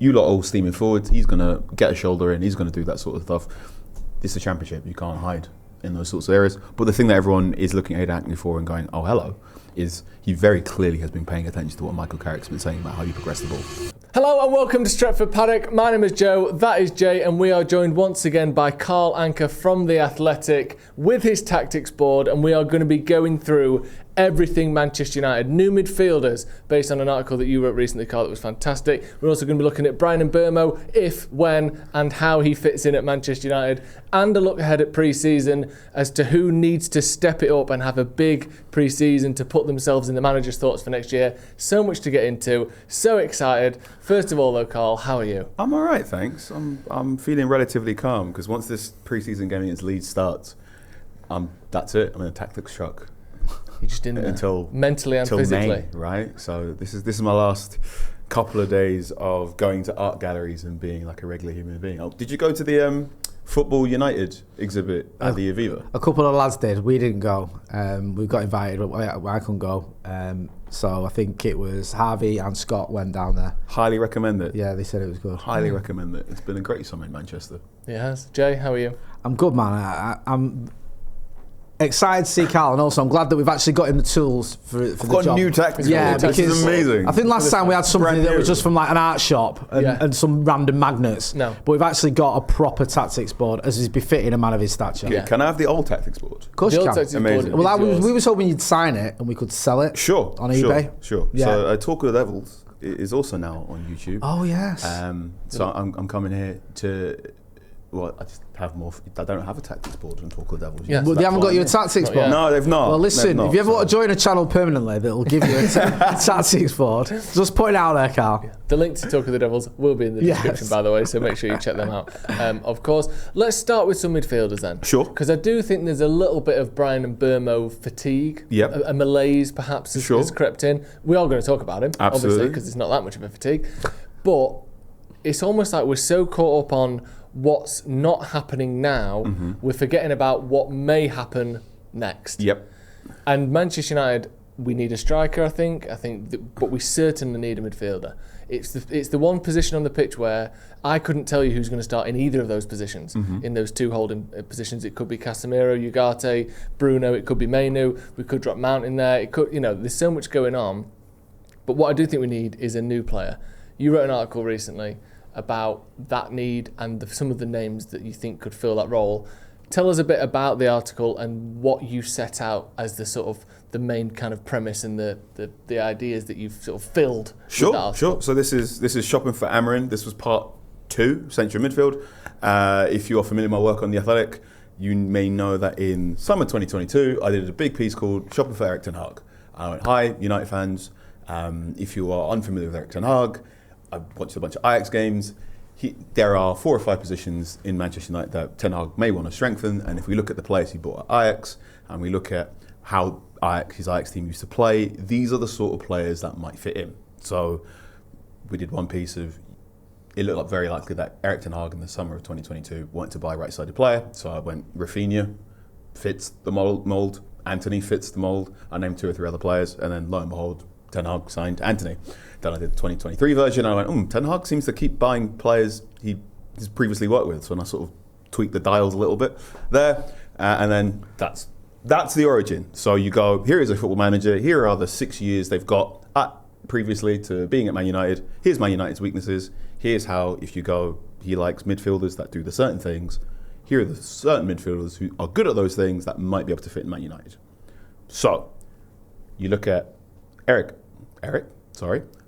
You lot all steaming forward. He's going to get a shoulder in. He's going to do that sort of stuff. It's the Championship. You can't hide in those sorts of areas. But the thing that everyone is looking at Hackney for and going, oh, hello, is he very clearly has been paying attention to what Michael Carrick's been saying about how you progress the ball. Hello and welcome to Stretford Paddock. My name is Joe, that is Jay, and we are joined once again by Carl Anka from The Athletic with his tactics board, and we are going to be going through everything Manchester United. New midfielders, based on an article that you wrote recently, Carl, that was fantastic. We're also going to be looking at Brian Mbeumo, if, when, and how he fits in at Manchester United, and a look ahead at pre-season as to who needs to step it up and have a big pre-season to put themselves in the manager's thoughts for next year. So much to get into, so excited. First of all though, Carl, how are you? I'm all right, thanks. I'm feeling relatively calm because once this pre-season game against Leeds starts, that's it. I'm in a tactics shock. You're just in there until mentally and physically, May, right? So this is my last couple of days of going to art galleries and being like a regular human being. Oh, did you go to the Football United exhibit at the Aviva? A couple of lads did. We didn't go. We got invited, but I couldn't go. So I think it was Harvey and Scott went down there. Highly recommend it. Yeah, they said it was good. Highly recommend it. It's been a great summer in Manchester. It has. Jay, how are you? I'm good, man. I'm excited to see Carl, and also I'm glad that we've actually got him the tools for the job. Got a new tactics. Yeah, this is amazing. I think last time we had something that was just from like an art shop and some random magnets. No. But we've actually got a proper tactics board, as is befitting a man of his stature. Yeah. Can I have the old tactics board? Of course you can. Amazing. Well, we was hoping you'd sign it and we could sell it. Sure. On eBay. Sure. Yeah. So Talk of the Devils is also now on YouTube. Oh yes. So I'm coming here to. Well, I just have more. I don't have a tactics board on Talk of the Devils. Yeah. Well, they haven't got you a tactics board? No, they've not. Well, listen, if you ever want to join a channel permanently that will give you a tactics board, just point it out there, Carl. Yeah. The link to Talk of the Devils will be in the description, by the way, so make sure you check them out. Of course, let's start with some midfielders then. Sure. Because I do think there's a little bit of Brian and Mbeumo fatigue. Yep. A malaise perhaps has crept in. We are going to talk about him, obviously, because it's not that much of a fatigue. But it's almost like we're so caught up on what's not happening now, we're forgetting about what may happen next. Yep. And Manchester United, we need a striker, I think, but we certainly need a midfielder. It's the one position on the pitch where I couldn't tell you who's going to start in either of those positions. In those two holding positions, it could be Casemiro, Ugarte, Bruno. It could be Mainoo. We could drop Mount in there. It could, there's so much going on. But what I do think we need is a new player. You wrote an article recently about that need and some of the names that you think could fill that role. Tell us a bit about the article and what you set out as the sort of the main kind of premise and the ideas that you've sort of filled. Sure. So this is shopping for Amarin. This was part 2, central midfield. If you are familiar with my work on The Athletic, you may know that in summer 2022, I did a big piece called Shopping for Erik ten Hag. I went, hi, United fans. If you are unfamiliar with Erik ten Hag, I watched a bunch of Ajax games. There are 4 or 5 positions in Manchester United that Ten Hag may want to strengthen. And if we look at the players he bought at Ajax, and we look at how his Ajax team used to play, these are the sort of players that might fit in. So we did one piece of, it looked like very likely that Erik ten Hag in the summer of 2022 wanted to buy a right-sided player. So I went, Rafinha fits the mould, Antony fits the mould. I named 2 or 3 other players, and then lo and behold, Ten Hag signed Antony. Then I did the 2023 version, and I went, Ten Hag seems to keep buying players he's previously worked with. So I sort of tweaked the dials a little bit there, and then that's the origin. So you go, here is a football manager, here are the 6 years they've got previously to being at Man United. Here's Man United's weaknesses. Here's how, if you go, he likes midfielders that do the certain things. Here are the certain midfielders who are good at those things that might be able to fit in Man United. So you look at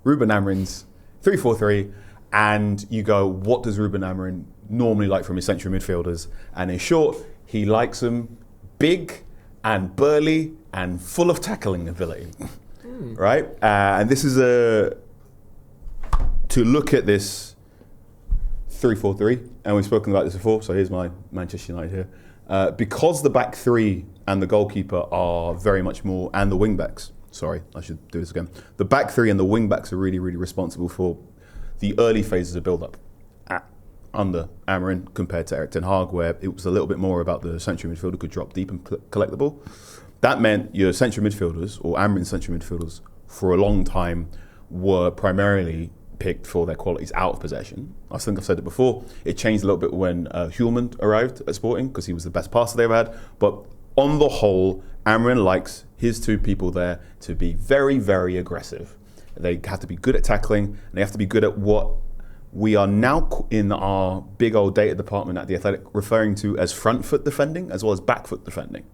Ruben Amorim's 3-4-3, and you go, what does Ruben Amorim normally like from his central midfielders? And in short, he likes them big and burly and full of tackling ability, right? And this is to look at this 3-4-3, and we've spoken about this before, so here's my Manchester United here. Because the back 3 and the goalkeeper are very much more, and the wing-backs, sorry, I should do this again. The back 3 and the wing-backs are really, really responsible for the early phases of build-up under Amarin compared to Erik ten Hag, where it was a little bit more about the central midfielder could drop deep and collect the ball. That meant your central midfielders, or Amarin's central midfielders, for a long time were primarily picked for their qualities out of possession. I think I've said it before. It changed a little bit when Hulman arrived at Sporting because he was the best passer they've had. But on the whole, Amrin likes his two people there to be very, very aggressive. They have to be good at tackling, and they have to be good at what we are now in our big old data department at The Athletic referring to as front foot defending as well as back foot defending.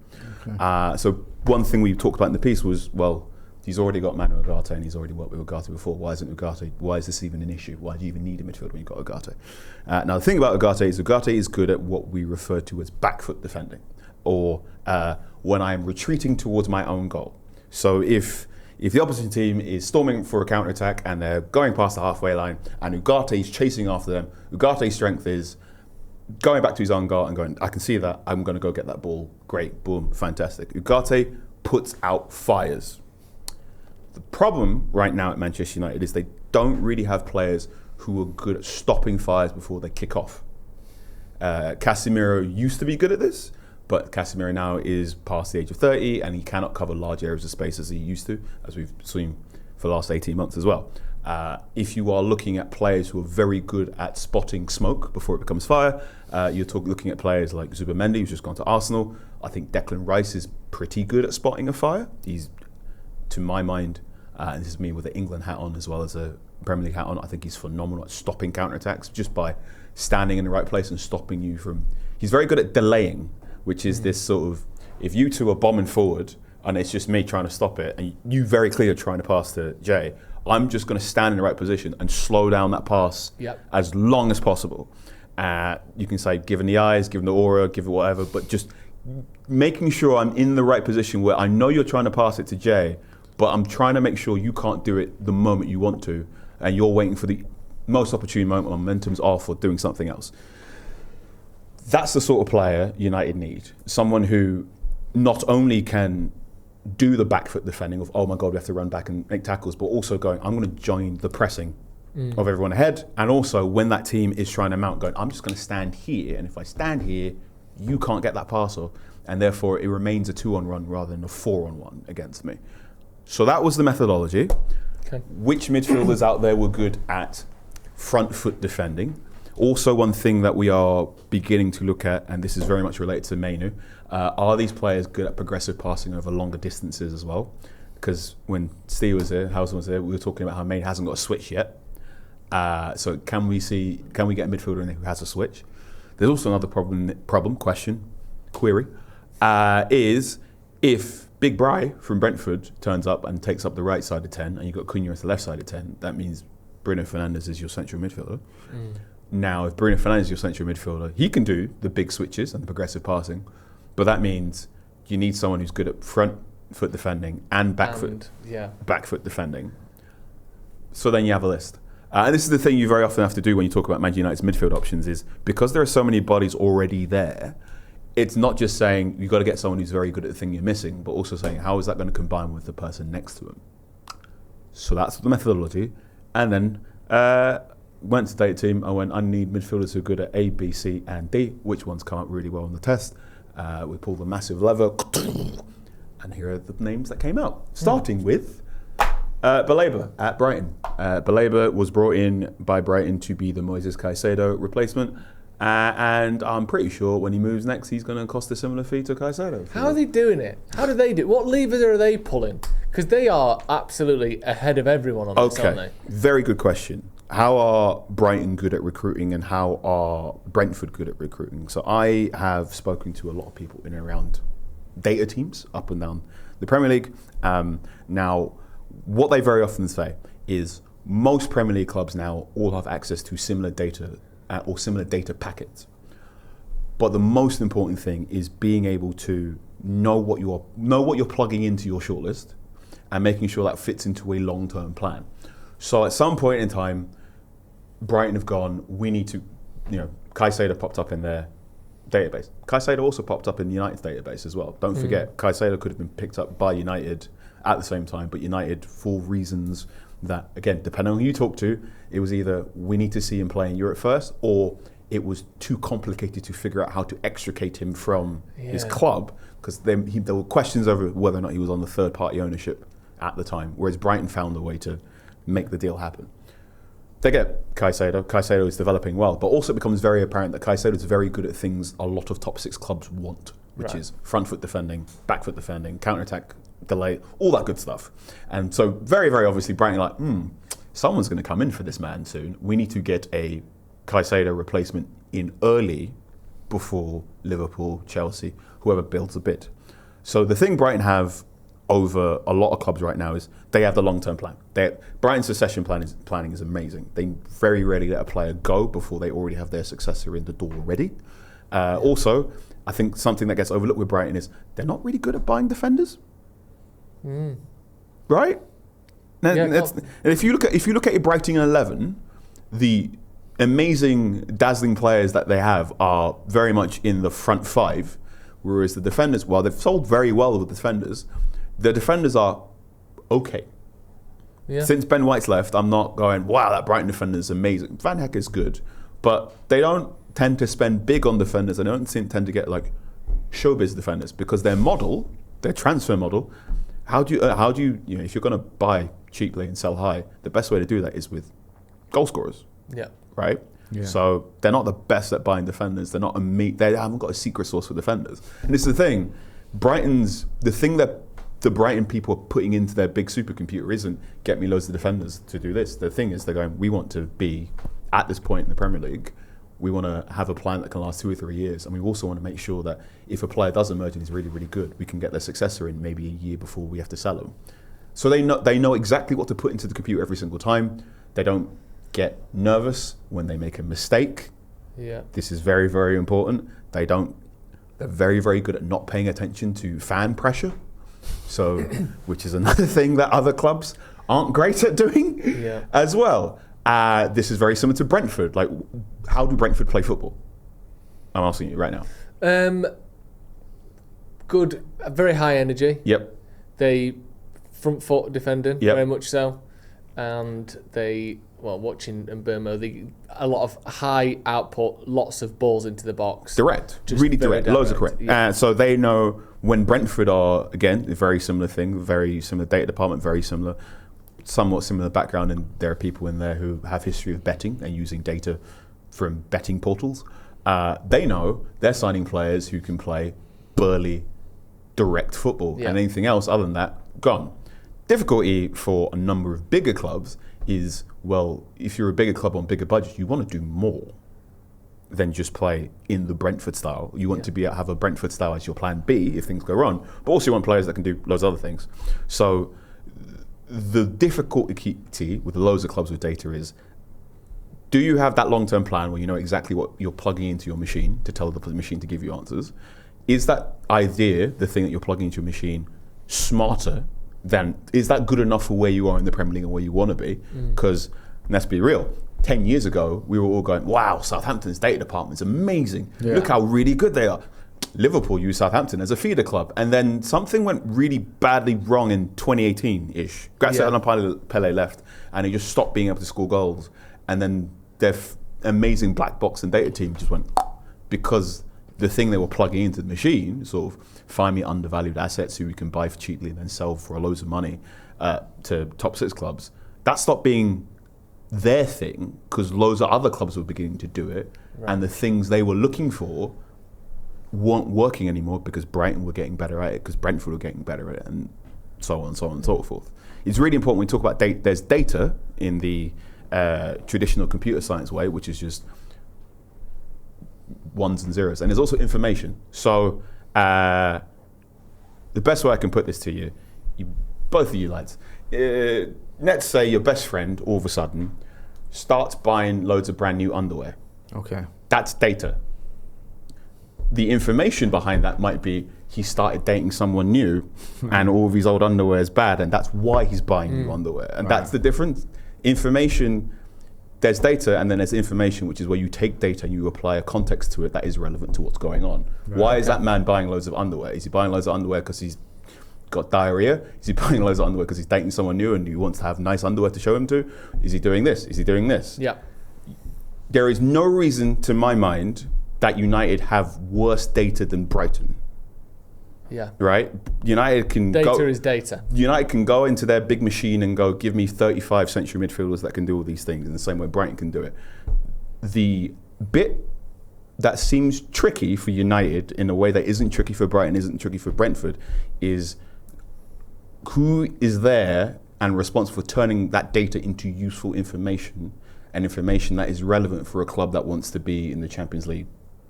Okay. So one thing we talked about in the piece was, well, he's already got Mainoo Ugarte and he's already worked with Ugarte before. Why isn't Ugarte? Why is this even an issue? Why do you even need a midfield when you've got Ugarte? Now the thing about Ugarte is good at what we refer to as back foot defending, or when I am retreating towards my own goal. So if the opposition team is storming for a counter-attack and they're going past the halfway line and Ugarte is chasing after them, Ugarte's strength is going back to his own goal and going, I can see that, I'm going to go get that ball. Great, boom, fantastic. Ugarte puts out fires. The problem right now at Manchester United is they don't really have players who are good at stopping fires before they kick off. Casemiro used to be good at this, but Casemiro now is past the age of 30 and he cannot cover large areas of space as he used to, as we've seen for the last 18 months as well. If you are looking at players who are very good at spotting smoke before it becomes fire, you're looking at players like Zubimendi, who's just gone to Arsenal. I think Declan Rice is pretty good at spotting a fire. He's, to my mind, and this is me with the England hat on as well as a Premier League hat on, I think he's phenomenal at stopping counter-attacks just by standing in the right place and stopping you from... He's very good at delaying, which is this sort of, if you two are bombing forward and it's just me trying to stop it and you very clearly trying to pass to Jay, I'm just going to stand in the right position and slow down that pass as long as possible. You can say, give him the eyes, give him the aura, give it whatever, but just making sure I'm in the right position where I know you're trying to pass it to Jay, but I'm trying to make sure you can't do it the moment you want to, and you're waiting for the most opportune moment, momentum's off or doing something else. That's the sort of player United need. Someone who not only can do the back foot defending of, oh my God, we have to run back and make tackles, but also going, I'm going to join the pressing of everyone ahead. And also when that team is trying to mount, going, I'm just going to stand here. And if I stand here, you can't get that pass off. And therefore it remains a 2-on-1 rather than a 4-on-1 against me. So that was the methodology. Okay. Which midfielders out there were good at front foot defending? Also, one thing that we are beginning to look at, and this is very much related to Mainoo, are these players good at progressive passing over longer distances as well? Because when Steve was here, Housen was here, we were talking about how Mainoo hasn't got a switch yet. So can we get a midfielder in there who has a switch? There's also another query, is if Big Bry from Brentford turns up and takes up the right side of 10, and you've got Cunha at the left side of 10, that means Bruno Fernandes is your central midfielder. Now, if Bruno Fernandes is your central midfielder, he can do the big switches and the progressive passing, but that means you need someone who's good at front foot defending and back foot defending. So then you have a list. And this is the thing you very often have to do when you talk about Man United's midfield options is because there are so many bodies already there, it's not just saying you've got to get someone who's very good at the thing you're missing, but also saying how is that going to combine with the person next to him. So that's the methodology. And then went to the data team. I need midfielders who are good at A, B, C, and D. Which ones come up really well on the test? We pulled a massive lever, and here are the names that came out. Starting with Baleba at Brighton. Baleba was brought in by Brighton to be the Moises Caicedo replacement. And I'm pretty sure when he moves next, he's going to cost a similar fee to Caicedo. How are they doing it? How do they do it? What levers are they pulling? Because they are absolutely ahead of everyone on this, aren't they? Very good question. How are Brighton good at recruiting and how are Brentford good at recruiting? So I have spoken to a lot of people in and around data teams up and down the Premier League. Now, what they very often say is most Premier League clubs now all have access to similar data or similar data packets. But the most important thing is being able to know what you're plugging into your shortlist and making sure that fits into a long-term plan. So at some point in time, Brighton have gone, we need to, Caicedo popped up in their database. Caicedo also popped up in United's database as well. Don't forget, Caicedo could have been picked up by United at the same time, but United, for reasons that, again, depending on who you talk to, it was either we need to see him play in Europe first, or it was too complicated to figure out how to extricate him from his club, because there were questions over whether or not he was on the third-party ownership at the time, whereas Brighton found a way to make the deal happen. they get Caicedo. Caicedo is developing well, but also it becomes very apparent that Caicedo is very good at things a lot of top 6 clubs want, which is front foot defending, back foot defending, counter-attack, delay, all that good stuff. And so very, very obviously Brighton are like, someone's going to come in for this man soon. We need to get a Caicedo replacement in early before Liverpool, Chelsea, whoever builds a bid. So the thing Brighton have over a lot of clubs right now is they have the long-term plan. Brighton's succession planning is amazing. They very rarely let a player go before they already have their successor in the door already. Also, I think something that gets overlooked with Brighton is they're not really good at buying defenders. Right? And if you look at your Brighton 11, the amazing, dazzling players that they have are very much in the front 5, whereas the defenders, while they've sold very well with the defenders are okay. Yeah. Since Ben White's left, I'm not going, wow, that Brighton defender is amazing. Van Hecke is good, but they don't tend to spend big on defenders, and they don't tend to get like showbiz defenders because their transfer model. How do you if you're going to buy cheaply and sell high, the best way to do that is with goal scorers. Yeah. Right. Yeah. So they're not the best at buying defenders. They haven't got a secret sauce for defenders. And this is the thing. The thing that the Brighton people are putting into their big supercomputer isn't get me loads of defenders to do this. The thing is they're going, we want to be at this point in the Premier League. We want to have a plan that can last 2 or 3 years. And we also want to make sure that if a player does emerge and is really, really good, we can get their successor in maybe a year before we have to sell them. So they know exactly what to put into the computer every single time. They don't get nervous when they make a mistake. Yeah. This is very, very important. They're very, very good at not paying attention to fan pressure. So, which is another thing that other clubs aren't great at doing as well. This is very similar to Brentford. Like, how do Brentford play football? I'm asking you right now. Good, very high energy. Yep. They front foot defending, very much so. And watching Mbeumo, a lot of high output, lots of balls into the box. Direct, really direct, loads of correct. Yeah. So they know when Brentford are, again, a very similar thing, very similar data department, very similar, somewhat similar background, and there are people in there who have history of betting and using data from betting portals. They know they're signing players who can play burly, direct football, and anything else other than that, gone. Difficulty for a number of bigger clubs is, well, if you're a bigger club on bigger budgets, you want to do more than just play in the Brentford style. You want to have a Brentford style as your plan B if things go wrong, but also you want players that can do loads of other things. So the difficulty with loads of clubs with data is, do you have that long-term plan where you know exactly what you're plugging into your machine to tell the machine to give you answers? Is that idea, the thing that you're plugging into your machine, smarter than, is that good enough for where you are in the Premier League and where you want to be? Because, let's be real, 10 years ago, we were all going, wow, Southampton's data department's amazing. Yeah. Look how really good they are. Liverpool used Southampton as a feeder club. And then something went really badly wrong in 2018-ish. Graziano Pele left, and he just stopped being able to score goals. And then their amazing black box and data team just went, because the thing they were plugging into the machine, sort of find me undervalued assets who we can buy for cheaply and then sell for loads of money to top 6 clubs, that stopped being their thing because loads of other clubs were beginning to do it, and the things they were looking for weren't working anymore because Brighton were getting better at it, because Brentford were getting better at it, and so on and so on and so forth. It's really important when we talk about data. There's data in the traditional computer science way, which is just ones and zeros, and there's also information. So the best way I can put this to you, both of you lads, let's say your best friend all of a sudden starts buying loads of brand new underwear. Okay. That's data. The information behind that might be he started dating someone new and all of his old underwear is bad, and that's why he's buying new underwear. And that's the difference. Information, there's data, and then there's information, which is where you take data and you apply a context to it that is relevant to what's going on. Why is that man buying loads of underwear? Is he buying loads of underwear because he's got diarrhea? Is he buying loads of underwear because he's dating someone new and he wants to have nice underwear to show him to? Is he doing this? Is he doing this? Yeah. There is no reason, to my mind, that United have worse data than Brighton. Yeah. Right? United can Data is data. United can go into their big machine and go, give me 35 century midfielders that can do all these things in the same way Brighton can do it. The bit that seems tricky for United in a way that isn't tricky for Brighton, isn't tricky for Brentford, is who is there and responsible for turning that data into useful information, and information that is relevant for a club that wants to be in the Champions League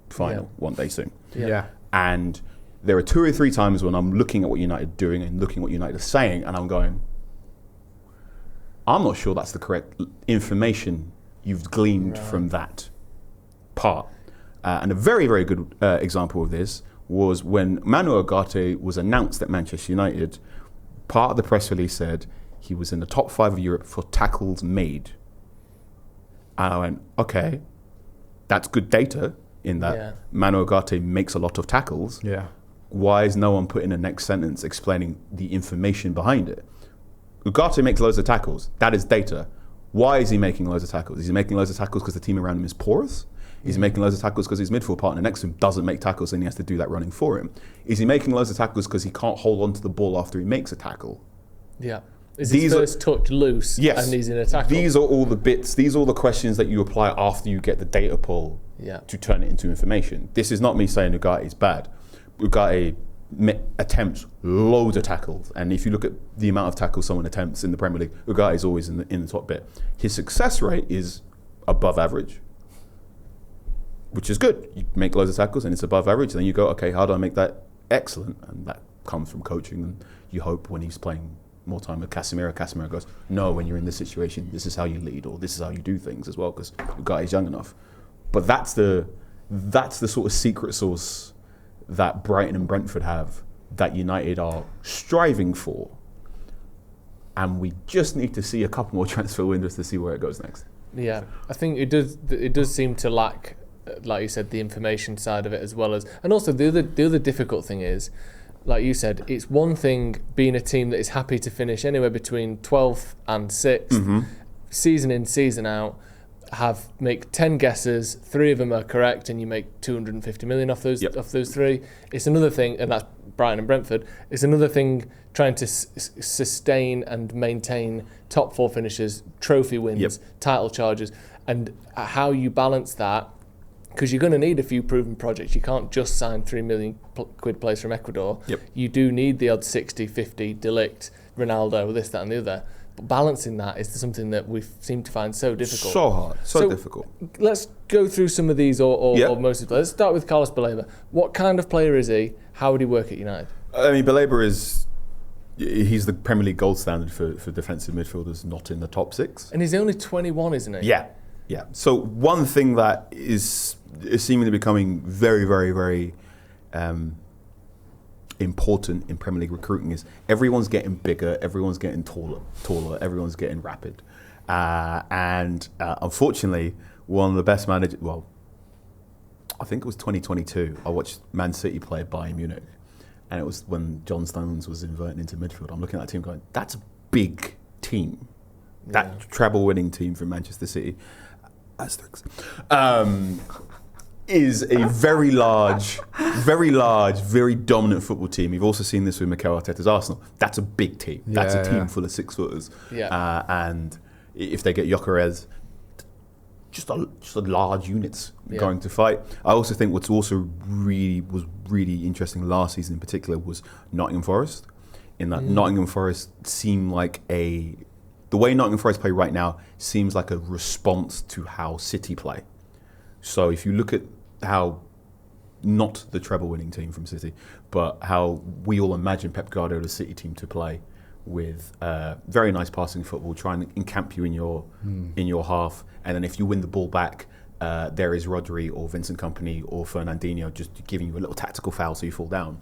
final one day soon. Yeah. And there are 2 or 3 times when I'm looking at what United are doing and looking at what United are saying, and I'm going, I'm not sure that's the correct information you've gleaned from that part. And a very, very good example of this was when Mainoo Ugarte was announced at Manchester United. Part of the press release said he was in the top 5 of Europe for tackles made. And I went, okay, that's good data in that Mainoo Ugarte makes a lot of tackles. Yeah. Why is no one putting the next sentence explaining the information behind it? Ugarte makes loads of tackles. That is data. Why is he making loads of tackles? Is he making loads of tackles because the team around him is porous? Is he making loads of tackles because his midfield partner next to him doesn't make tackles and he has to do that running for him? Is he making loads of tackles because he can't hold on to the ball after he makes a tackle? Yeah. Is his first touch loose and he's in a tackle? These are all the bits, these are all the questions that you apply after you get the data pull to turn it into information. This is not me saying Ugarte is bad. Ugarte attempts loads of tackles, and if you look at the amount of tackles someone attempts in the Premier League, Ugarte is always in the top bit. His success rate is above average, which is good. You make loads of tackles and it's above average, then you go, okay, how do I make that excellent? And that comes from coaching, and you hope when he's playing more time with Casemiro goes, no, when you're in this situation, this is how you lead, or this is how you do things as well, because Ugarte is young enough. But that's the sort of secret sauce that Brighton and Brentford have, that United are striving for. And we just need to see a couple more transfer windows to see where it goes next. Yeah, I think it does seem to lack, like you said, the information side of it as well as, and also the other difficult thing is, like you said, it's one thing being a team that is happy to finish anywhere between 12th and 6th, season in, season out, make 10 guesses, 3 of them are correct, and you make 250 million off those 3. It's another thing, and that's Brighton and Brentford. It's another thing trying to sustain and maintain top 4 finishes, trophy wins, title charges, and how you balance that. Because you're going to need a few proven projects. You can't just sign 3 million quid players from Ecuador. You do need the odd 60, 50, Delict, Ronaldo, this, that and the other. But balancing that is something that we seem to find so difficult. So hard, so difficult. Let's go through some of these or most of them. Let's start with Carlos Baleba. What kind of player is he? How would he work at United? I mean, Baleba he's the Premier League gold standard for defensive midfielders not in the top 6. And he's only 21, isn't he? Yeah. So one thing that is seemingly becoming very, very, very important in Premier League recruiting is everyone's getting bigger, everyone's getting taller, everyone's getting rapid. And unfortunately, one of the best managers, well, I think it was 2022, I watched Man City play Bayern Munich. And it was when John Stones was inverting into midfield. I'm looking at that team going, that's a big team. That treble-winning team from Manchester City, Asterix, is a very large, very dominant football team. You've also seen this with Mikel Arteta's Arsenal. That's a big team. That's a team full of 6-footers. And if they get Gyökeres, just a large units going to fight. I also think what's also really interesting last season in particular was Nottingham Forest. In that Nottingham Forest seemed like the way Nottingham Forest play right now seems like a response to how City play. So if you look at how, not the treble-winning team from City, but how we all imagine Pep Guardiola's City team to play, with very nice passing football, trying to encamp you in your half, and then if you win the ball back, there is Rodri or Vincent Kompany or Fernandinho just giving you a little tactical foul so you fall down.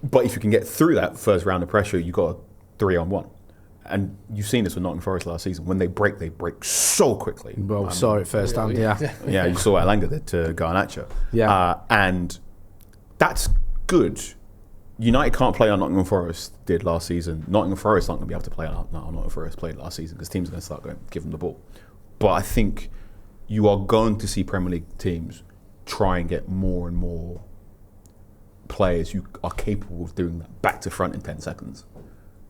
But if you can get through that first round of pressure, you got a 3-on-1. And you've seen this with Nottingham Forest last season. When they break so quickly. Well, saw it firsthand, Yeah, you saw what Elanga did to Garnacho. And that's good. United can't play on Nottingham Forest did last season. Nottingham Forest aren't going to be able to play on Nottingham Forest played last season because teams are going to start going, give them the ball. But I think you are going to see Premier League teams try and get more and more players who are capable of doing that back to front in 10 seconds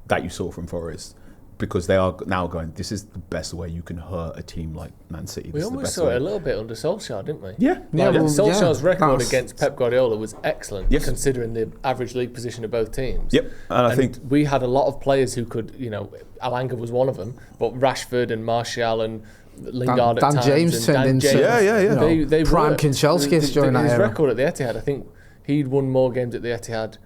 that you saw from Forest. Because they are now going, this is the best way you can hurt a team like Man City. We almost saw it a little bit under Solskjaer, didn't we? Yeah. Solskjaer's record against Pep Guardiola was excellent, considering the average league position of both teams. Yep, and I think we had a lot of players who could, Alanga was one of them, but Rashford and Martial and Lingard Dan at times. James turned into They prime were. Kinchelskis during that his era. record at the Etihad, I think he'd won more games at the Etihad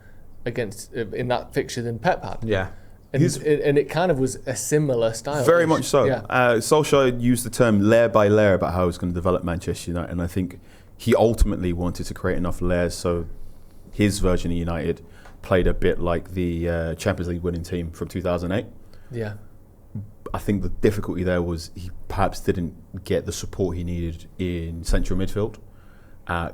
against in that fixture than Pep had. Yeah. And it kind of was a similar style. Very much so. Yeah. Solskjaer used the term layer by layer about how he was going to develop Manchester United, and I think he ultimately wanted to create enough layers so his version of United played a bit like the Champions League winning team from 2008. Yeah. I think the difficulty there was he perhaps didn't get the support he needed in central midfield.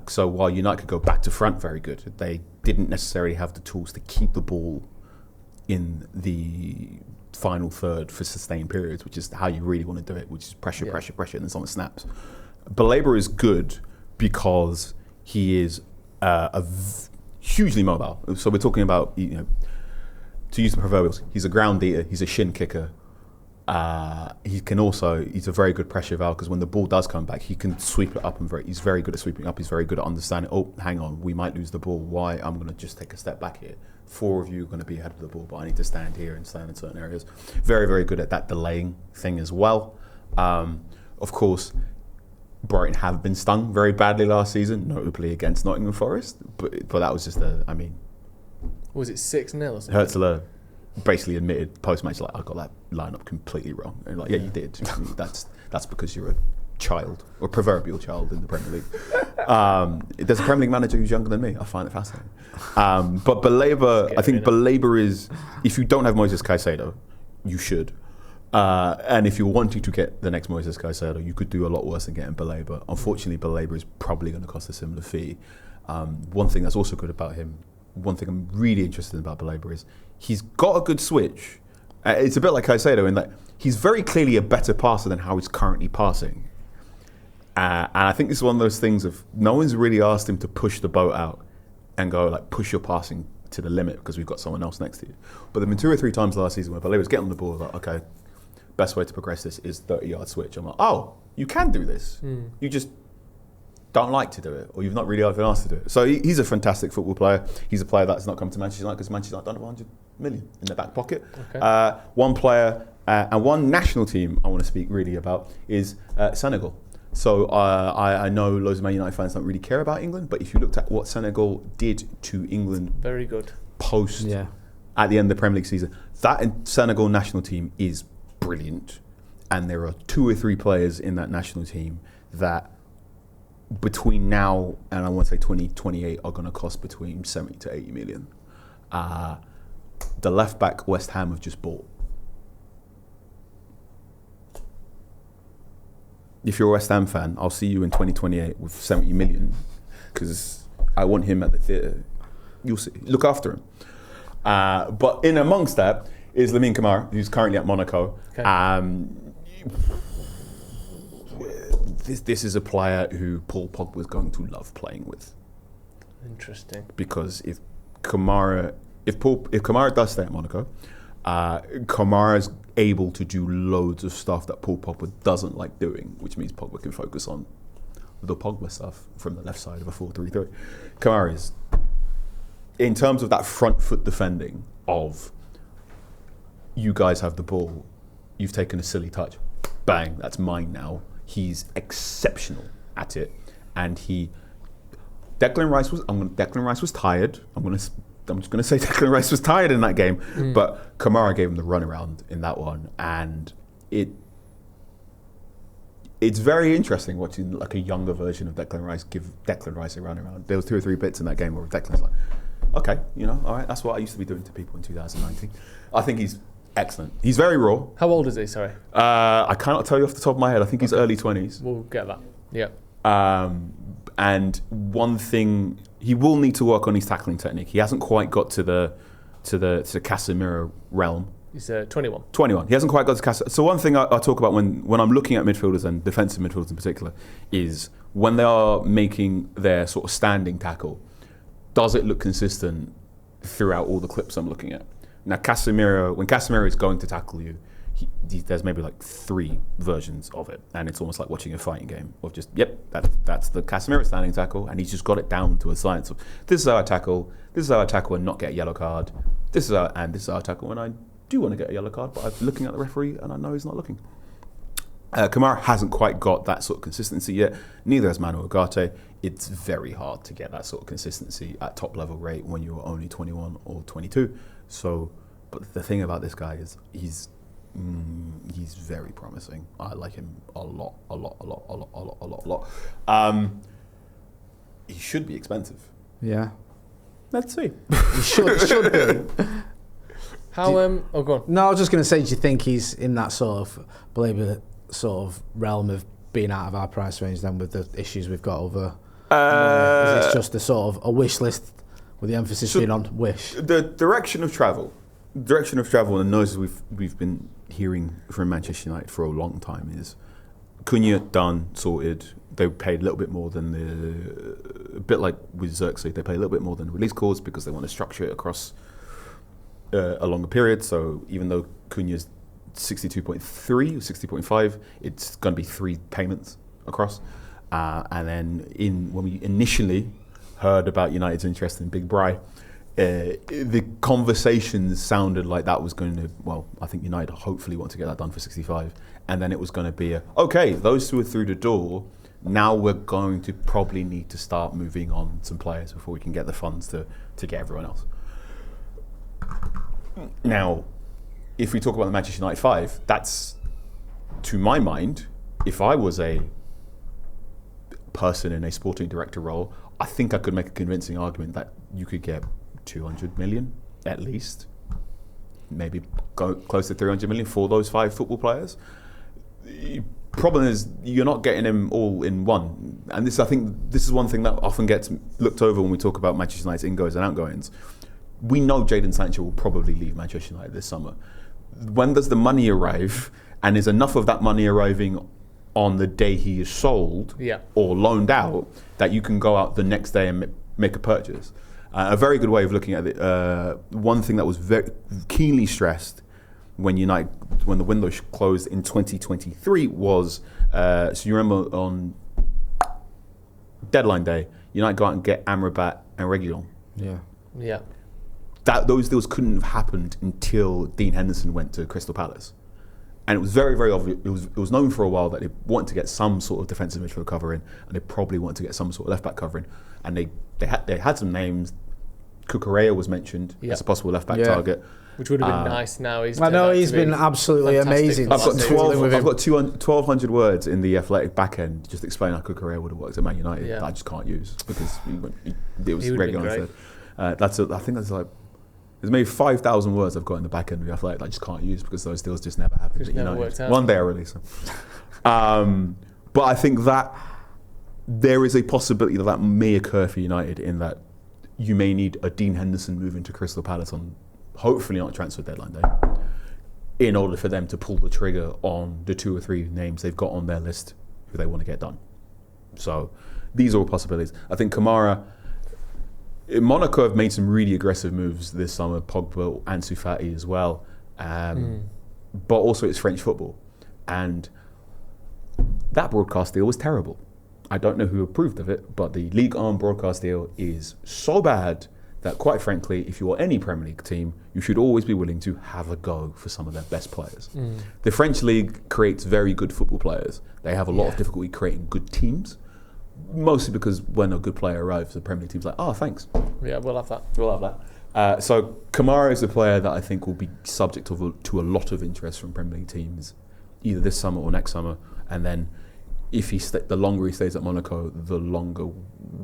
So while United could go back to front very good, they didn't necessarily have the tools to keep the ball in the final third for sustained periods, which is how you really want to do it, which is pressure, and then someone snaps. Baleba is good because he is hugely mobile. So we're talking about, to use the proverbials, he's a ground eater, he's a shin kicker. He's a very good pressure valve because when the ball does come back, he can sweep it up he's very good at sweeping up. He's very good at understanding, hang on, we might lose the ball. Why? I'm going to just take a step back here. 4 of you are going to be ahead of the ball, but I need to stand here and stand in certain areas. Very, very good at that delaying thing as well. Of course, Brighton have been stung very badly last season, notably against Nottingham Forest, but that was just Was it 6-0 or something? Hurtzler basically admitted post-match, I got that lineup completely wrong. And you did. That's because you're a child, or proverbial child in the Premier League. There's a Premier League manager who's younger than me. I find it fascinating. But Baleba, I think Baleba is, if you don't have Moises Caicedo, you should. And if you're wanting to get the next Moises Caicedo, you could do a lot worse than getting Baleba. Unfortunately, Baleba is probably going to cost a similar fee. One thing that's also good about him, one thing I'm really interested in about Baleba is he's got a good switch. It's a bit like Caicedo in that he's very clearly a better passer than how he's currently passing. And I think this is one of those things of no one's really asked him to push the boat out and go push your passing to the limit because we've got someone else next to you. But there have been 2 or 3 times last season where Baleba was getting on the ball, okay, best way to progress this is 30-yard switch. I'm like, oh, you can do this. You just don't like to do it, or you've not really been asked to do it. So he's a fantastic football player. He's a player that's not come to Manchester United because Manchester United don't have 100 million in their back pocket. Okay. One player and one national team I want to speak really about is Senegal. So I know loads of Man United fans don't really care about England, but if you looked at what Senegal did to England, very good post at the end of the Premier League season, that Senegal national team is brilliant, and there are 2 or 3 players in that national team that between now and I want to say 2028 are going to cost between 70 to 80 million. The left back West Ham have just bought. If you're a West Ham fan, I'll see you in 2028 with 70 million because I want him at the theatre. You'll see. Look after him. But in amongst that is Lamine Camara, who's currently at Monaco. Okay. This is a player who Paul Pogba is going to love playing with. Interesting. Because if Camara does stay at Monaco, Kamara's able to do loads of stuff that Paul Pogba doesn't like doing, which means Pogba can focus on the Pogba stuff from the left side of a 4-3-3. Kamara is, in terms of that front foot defending of, you guys have the ball, you've taken a silly touch, bang, that's mine now. He's exceptional at it, and Declan Rice was tired. I'm just going to say Declan Rice was tired in that game, but Kamara gave him the runaround in that one, and it's very interesting watching a younger version of Declan Rice give Declan Rice a runaround. There was 2 or 3 bits in that game where Declan's like, okay, all right, that's what I used to be doing to people in 2019. I think he's excellent. He's very raw. How old is he, sorry? I cannot tell you off the top of my head. I think he's early 20s. We'll get that. Yeah. And one thing, he will need to work on his tackling technique. He hasn't quite got to the Casemiro realm. He's 21. 21. He hasn't quite got to Casemiro. So one thing I talk about when I'm looking at midfielders and defensive midfielders in particular is when they are making their sort of standing tackle, does it look consistent throughout all the clips I'm looking at? Now, when Casemiro is going to tackle you, there's maybe like 3 versions of it, and it's almost like watching a fighting game of just, that's the Casemiro standing tackle, and he's just got it down to a science of, this is how I tackle and not get a yellow card, this is how I tackle when I do want to get a yellow card, but I'm looking at the referee and I know he's not looking. Kamara hasn't quite got that sort of consistency yet, neither has Manu Ugarte. It's very hard to get that sort of consistency at top level rate when you're only 21 or 22. So, but the thing about this guy is he's very promising. I like him a lot. He should be expensive. Yeah. Let's see. He should be. How, go on. No, I was just going to say, do you think he's in that sort of Baleba sort of realm of being out of our price range then with the issues we've got over? Is it just a sort of a wish list with the emphasis being on wish? The direction of travel and the noises we've been hearing from Manchester United for a long time is Cunha done, sorted. They paid a little bit more than a bit like with Xerxes, they pay a little bit more than the release clause because they want to structure it across a longer period. So even though Cunha's 62.3 or 60.5, it's going to be 3 payments across. And then when we initially heard about United's interest in Big Bry, the conversations sounded like that was going to, well, I think United hopefully want to get that done for 65. And then it was going to be okay, those 2 are through the door. Now we're going to probably need to start moving on some players before we can get the funds to get everyone else. Now, if we talk about the Manchester United 5, that's, to my mind, if I was a person in a sporting director role, I think I could make a convincing argument that you could get 200 million at least, maybe go close to 300 million for those 5 football players. The problem is you're not getting them all in one, and I think this is one thing that often gets looked over when we talk about Manchester United's ingoes and outgoings. We know Jadon Sancho will probably leave Manchester United this summer. When does the money arrive, and is enough of that money arriving on the day he is sold or loaned out that you can go out the next day and make a purchase? A very good way of looking at it, one thing that was very keenly stressed when the window closed in 2023 was, so you remember on deadline day, United go out and get Amrabat and Reguilon. Yeah. Those deals couldn't have happened until Dean Henderson went to Crystal Palace. And it was very, very obvious. It was known for a while that they wanted to get some sort of defensive midfield cover in, and they probably wanted to get some sort of left back cover in. And they had some names. Cucurella was mentioned as a possible left back target, which would have been nice. Now he's been absolutely amazing. I've got 1,200 words in the Athletic back end just explaining how Cucurella would have worked at Man United that I just can't use because it was regular instead. I think that's like. There's maybe 5,000 words I've got in the back end of the Athletic that I just can't use because those deals just never happened. Just never worked out. One day I'll release them. But I think that there is a possibility that may occur for United in that you may need a Dean Henderson moving to Crystal Palace on hopefully not transfer deadline day in order for them to pull the trigger on the 2 or 3 names they've got on their list who they want to get done. So these are all possibilities. I think Kamara... Monaco have made some really aggressive moves this summer, Pogba, Ansu Fati as well. But also it's French football. And that broadcast deal was terrible. I don't know who approved of it, but the Ligue 1 broadcast deal is so bad that, quite frankly, if you're any Premier League team, you should always be willing to have a go for some of their best players. The French League creates very good football players. They have a lot of difficulty creating good teams. Mostly because when a good player arrives, the Premier League team's like, oh, thanks. Yeah, we'll have that. We'll have that. So Kamara is a player that I think will be subject to a lot of interest from Premier League teams, either this summer or next summer. And then if the longer he stays at Monaco, the longer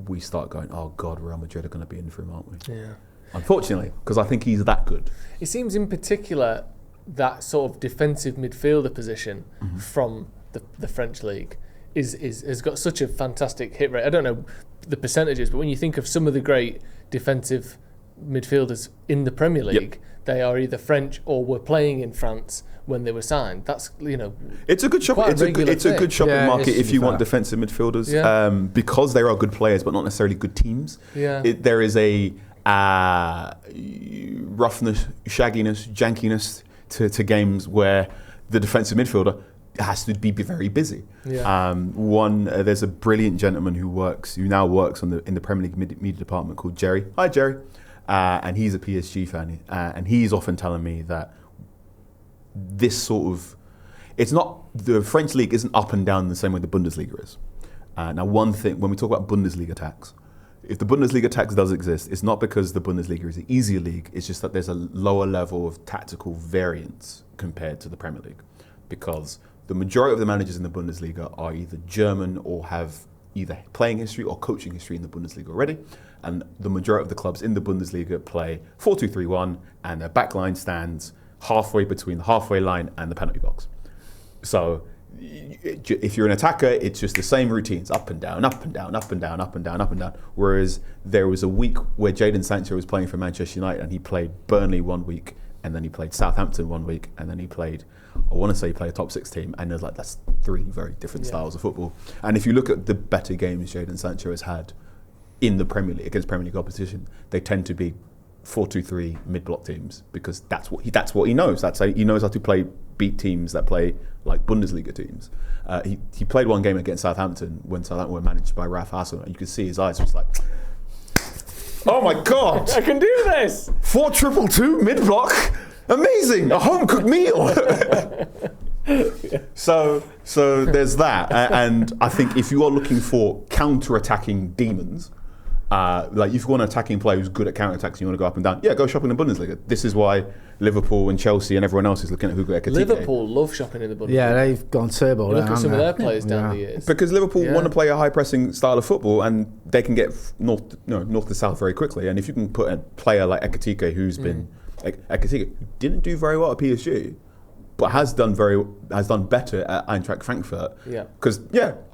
we start going, oh God, Real Madrid are going to be in for him, aren't we? Yeah. Unfortunately, because I think he's that good. It seems in particular that sort of defensive midfielder position from the French League has got such a fantastic hit rate. I don't know the percentages, but when you think of some of the great defensive midfielders in the Premier League, they are either French or were playing in France when they were signed. That's, it's a good shopping. It's a good shopping market if you want defensive midfielders, because they are good players, but not necessarily good teams. Yeah. There is a roughness, shagginess, jankiness to games where the defensive midfielder has to be very busy. Yeah. There's a brilliant gentleman who now works in the Premier League media department called Jerry. Hi, Jerry. And he's a PSG fan, and he's often telling me that this sort of, it's not, the French league isn't up and down the same way the Bundesliga is. Now, one thing, when we talk about Bundesliga tax, if the Bundesliga tax does exist, it's not because the Bundesliga is an easier league, it's just that there's a lower level of tactical variance compared to the Premier League. Because the majority of the managers in the Bundesliga are either German or have either playing history or coaching history in the Bundesliga already. And the majority of the clubs in the Bundesliga play 4-2-3-1, and their back line stands halfway between the halfway line and the penalty box. So if you're an attacker, it's just the same routines, up and down, up and down, up and down, up and down, up and down. Whereas there was a week where Jadon Sancho was playing for Manchester United, and he played Burnley one week, and then he played Southampton one week, and then he played, I want to say he played a top 6 team, and there's that's 3 very different styles of football. And if you look at the better games Jadon Sancho has had in the Premier League, against Premier League opposition, they tend to be 4-2-3 mid-block teams, because that's what he knows. He knows how to beat teams that play like Bundesliga teams. He played one game against Southampton when Southampton were managed by Ralph Hasenhüttl, and you could see his eyes was like, oh my God, I can do this! 4-2-2 mid-block, amazing, a home-cooked meal. So there's that, and I think if you are looking for counter-attacking demons, like if you want an attacking player who's good at counter-attacks and you want to go up and down, go shopping in the Bundesliga. This is why Liverpool and Chelsea and everyone else is looking at Hugo Ekitike. Liverpool love shopping in the Bundesliga. Yeah, they've gone turbo. Look at some of their players down the years. Because Liverpool want to play a high-pressing style of football, and they can get north to south very quickly. And if you can put a player like Ekitike, who's been Ekitike, didn't do very well at PSG, but has done better at Eintracht Frankfurt. Yeah. Because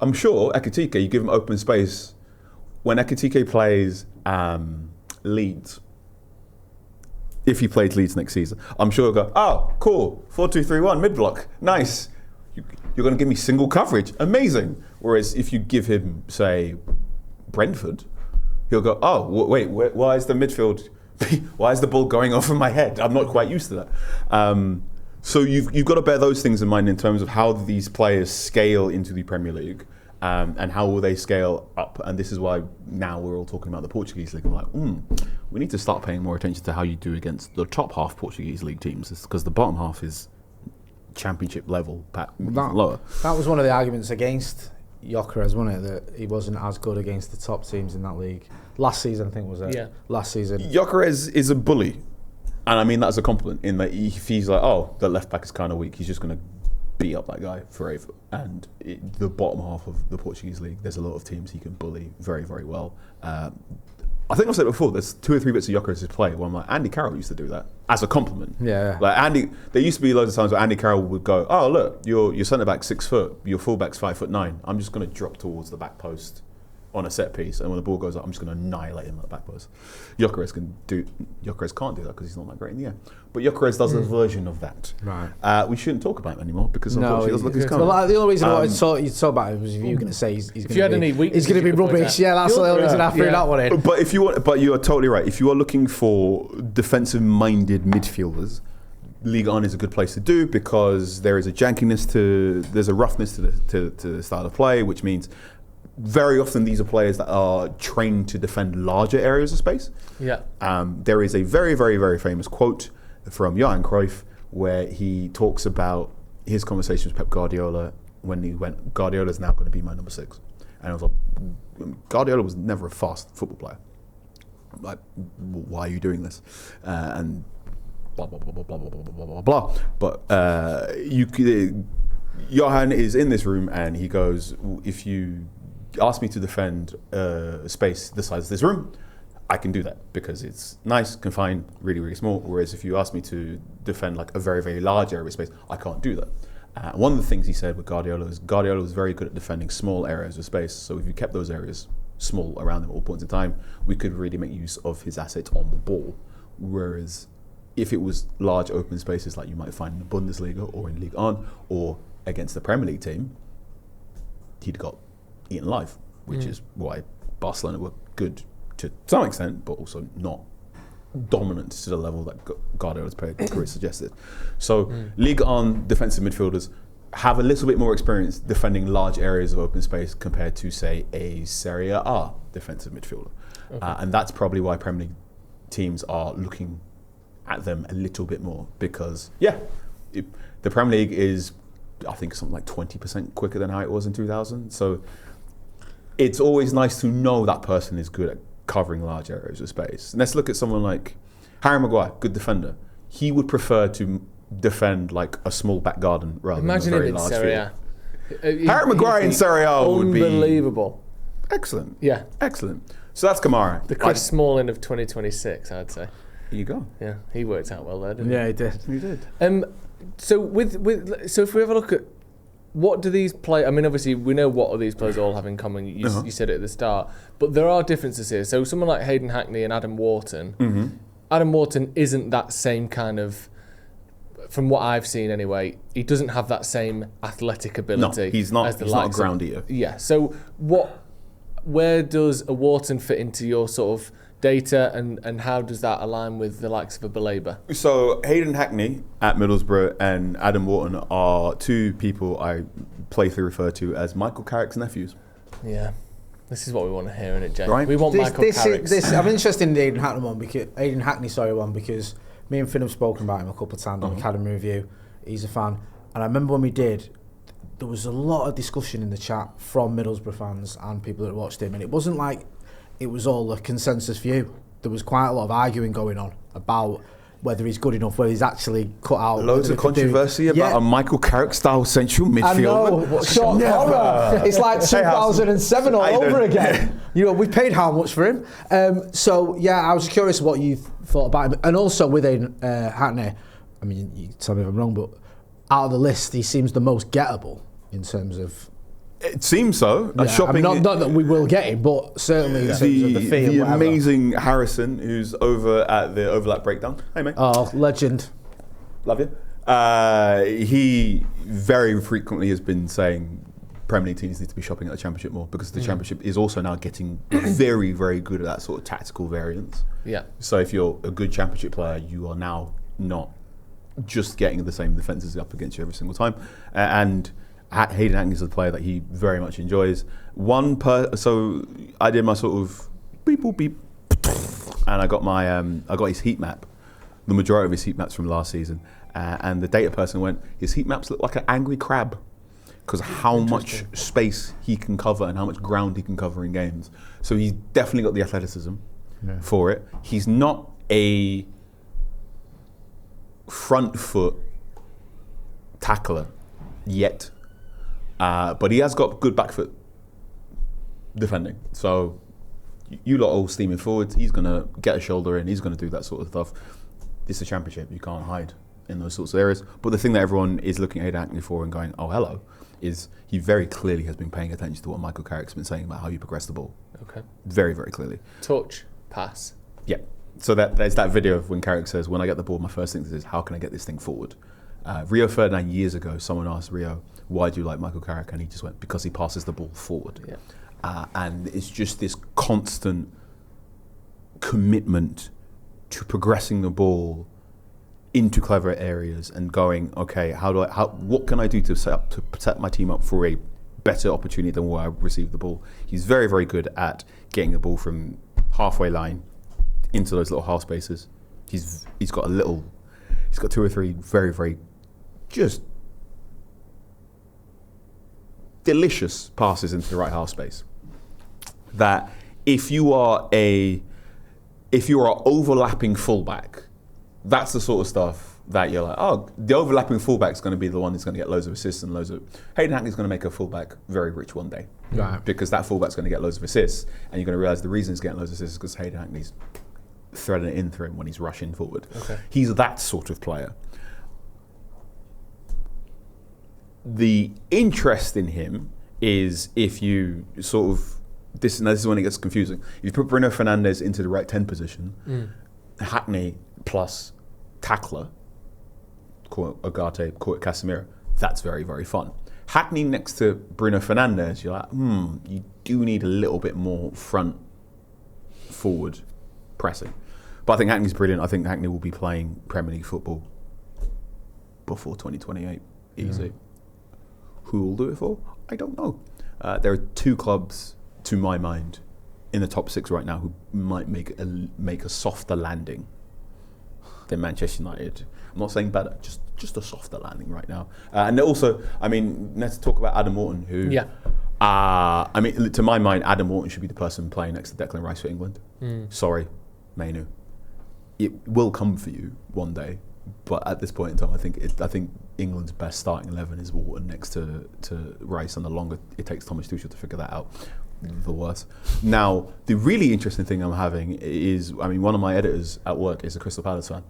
I'm sure Ekitike, you give him open space. When Ekitike plays Leeds, if he plays Leeds next season, I'm sure he'll go, oh, cool, 4-2-3-1, mid-block, nice. You're going to give me single coverage, amazing. Whereas if you give him, say, Brentford, he'll go, oh, wait, why is the midfield, why is the ball going off in my head? I'm not quite used to that. So you've got to bear those things in mind in terms of how these players scale into the Premier League. And how will they scale up? And this is why now we're all talking about the Portuguese league. I'm like, we need to start paying more attention to how you do against the top half Portuguese league teams, because the bottom half is championship level, lower. That was one of the arguments against Gyökeres, wasn't it? That he wasn't as good against the top teams in that league. Last season, I think, was it? Yeah. Last season. Gyökeres is a bully. And I mean that as a compliment, in that if he's like, oh, the left back is kind of weak, he's just going to beat up that guy forever. And the bottom half of the Portuguese league, there's a lot of teams he can bully very, very well. I think I've said it before, there's 2 or 3 bits of Gyökeres' play where I'm like, Andy Carroll used to do that as a compliment. Yeah. Like there used to be loads of times where Andy Carroll would go, oh look, your centre back's 6 foot, your full back's 5'9". I'm just going to drop towards the back post on a set piece, and when the ball goes up, I'm just going to annihilate him at the back post. Gyökeres can't do that because he's not that great in the air. But Gyökeres does a version of that. Right. We shouldn't talk about him anymore because unfortunately he doesn't look his colour. Well, the only reason I wanted to talk about it was if you were going to say he's going to be rubbish. Yeah, that's the only reason I threw that one in. But you are totally right. If you are looking for defensive-minded midfielders, Ligue 1 is a good place to do, because there is a jankiness there's a roughness to the style of play, which means very often these are players that are trained to defend larger areas of space. Yeah. There is a very, very, very famous quote from Johan Cruyff where he talks about his conversation with Pep Guardiola when he went, Guardiola's now going to be my number 6. And I was like, Guardiola was never a fast football player. Like, why are you doing this? And blah, blah, blah, blah, blah, blah, blah, blah, blah. But Johan is in this room and he goes, if you ask me to defend a space the size of this room, I can do that because it's nice, confined, really, really small. Whereas if you ask me to defend like a very, very large area of space, I can't do that. One of the things he said with Guardiola was very good at defending small areas of space. So if you kept those areas small around him at all points in time, we could really make use of his assets on the ball. Whereas if it was large open spaces like you might find in the Bundesliga or in Ligue 1 or against the Premier League team, he'd got eaten alive, which is why Barcelona were good to some extent, but also not dominant to the level that Guardiola's career suggested. So Ligue 1 defensive midfielders have a little bit more experience defending large areas of open space compared to, say, a Serie A defensive midfielder. And that's probably why Premier League teams are looking at them a little bit more, because, the Premier League is, I think, something like 20% quicker than how it was in 2000. So it's always nice to know that person is good at covering large areas of space. And let's look at someone like Harry Maguire, good defender. He would prefer to defend like a small back garden rather than a very large field. Harry Maguire in Serie A would be unbelievable. Excellent. Yeah. Excellent. So that's Kamara. The Chris Smalling of 2026, I'd say. Here you go. Yeah, he worked out well there, didn't Yeah, he did. He did. So so if we have a look at what do these play? I mean, obviously we know what all these players all have in common. You said it at the start, but there are differences here. So someone like Hayden Hackney and Adam Wharton. Adam Wharton isn't that same kind of. From what I've seen, anyway, he doesn't have that same athletic ability. No, he's not. As the he's not a likes ground eater. Yeah. So where does a Wharton fit into your sort of data, and how does that align with the likes of a Baleba? So Hayden Hackney at Middlesbrough and Adam Wharton are two people I playfully refer to as Michael Carrick's nephews. Yeah. This is what we want to hear, innit, Jay? Right. We want Michael Carrick's. I'm interested in the Hayden Hackney one because me and Finn have spoken about him a couple of times on Academy Review. He's a fan. And I remember when we did, there was a lot of discussion in the chat from Middlesbrough fans and people that watched him. And it wasn't like it was all a consensus view. There was quite a lot of arguing going on about whether he's good enough, whether he's actually cut out. Loads of controversy about a Michael Carrick-style central midfielder. I know. Short horror. It's like 2007 all over again. You know, we paid how much for him? I was curious what you thought about him. And also with Hackney, I mean, you tell me if I'm wrong, but out of the list, he seems the most gettable in terms of... It seems so. Shopping, not that we will get him, but certainly in terms of the fee. The amazing Harrison, who's over at the Overlap Breakdown. Hey, mate. Oh, legend. Love you. He very frequently has been saying Premier League teams need to be shopping at the Championship more, because the Championship is also now getting very, very good at that sort of tactical variance. Yeah. So if you're a good Championship player, you are now not just getting the same defences up against you every single time. And Hayden Hackney is a player that he very much enjoys. So I did my sort of beep boop beep, and I got his heat map, the majority of his heat maps from last season, and the data person went, his heat maps look like an angry crab, because how much space he can cover and how much ground he can cover in games. So he's definitely got the athleticism for it. He's not a front foot tackler yet. But he has got good back foot defending. So you lot all steaming forwards. He's going to get a shoulder in. He's going to do that sort of stuff. This is a Championship. You can't hide in those sorts of areas. But the thing that everyone is looking at Hackney for and going, oh, hello, is he very clearly has been paying attention to what Michael Carrick's been saying about how you progress the ball. Okay. Very, very clearly. Touch, pass. Yeah. So there's that video of when Carrick says, when I get the ball, my first thing is, how can I get this thing forward? Rio Ferdinand years ago, someone asked Rio, why do you like Michael Carrick? And he just went, because he passes the ball forward. Yeah. And it's just this constant commitment to progressing the ball into clever areas and going, okay, what can I do to set my team up for a better opportunity than where I receive the ball? He's very, very good at getting the ball from halfway line into those little half spaces. He's got two or three very, very just delicious passes into the right half space. That if you are overlapping fullback, that's the sort of stuff that you're like, oh, the overlapping fullback's going to be the one that's going to get loads of assists and loads of... Hayden Hackney's going to make a fullback very rich one day. Right. Because that fullback's going to get loads of assists, and you're going to realise the reason he's getting loads of assists is because Hayden Hackney's threading it in through him when he's rushing forward. Okay. He's that sort of player. The interest in him is if you sort of this is when it gets confusing. If you put Bruno Fernandes into the right 10 position, Hackney plus tackler, call it Ugarte, call it Casemiro, that's very, very fun. Hackney next to Bruno Fernandes, you're like, you do need a little bit more front forward pressing. But I think Hackney's brilliant. I think Hackney will be playing Premier League football before 2028, easy. Who will do it for? I don't know. There are 2 clubs, to my mind, in the top 6 right now who might make a softer landing than Manchester United. I'm not saying better, just a softer landing right now. And also, I mean, let's talk about Adam Wharton, who... Yeah. I mean, to my mind, Adam Wharton should be the person playing next to Declan Rice for England. Sorry, Mainoo. It will come for you one day, but at this point in time, I think England's best starting 11 is Wharton next to Rice, and the longer it takes Thomas Tuchel to figure that out, the worse. Now, the really interesting thing I'm having is, I mean, one of my editors at work is a Crystal Palace fan,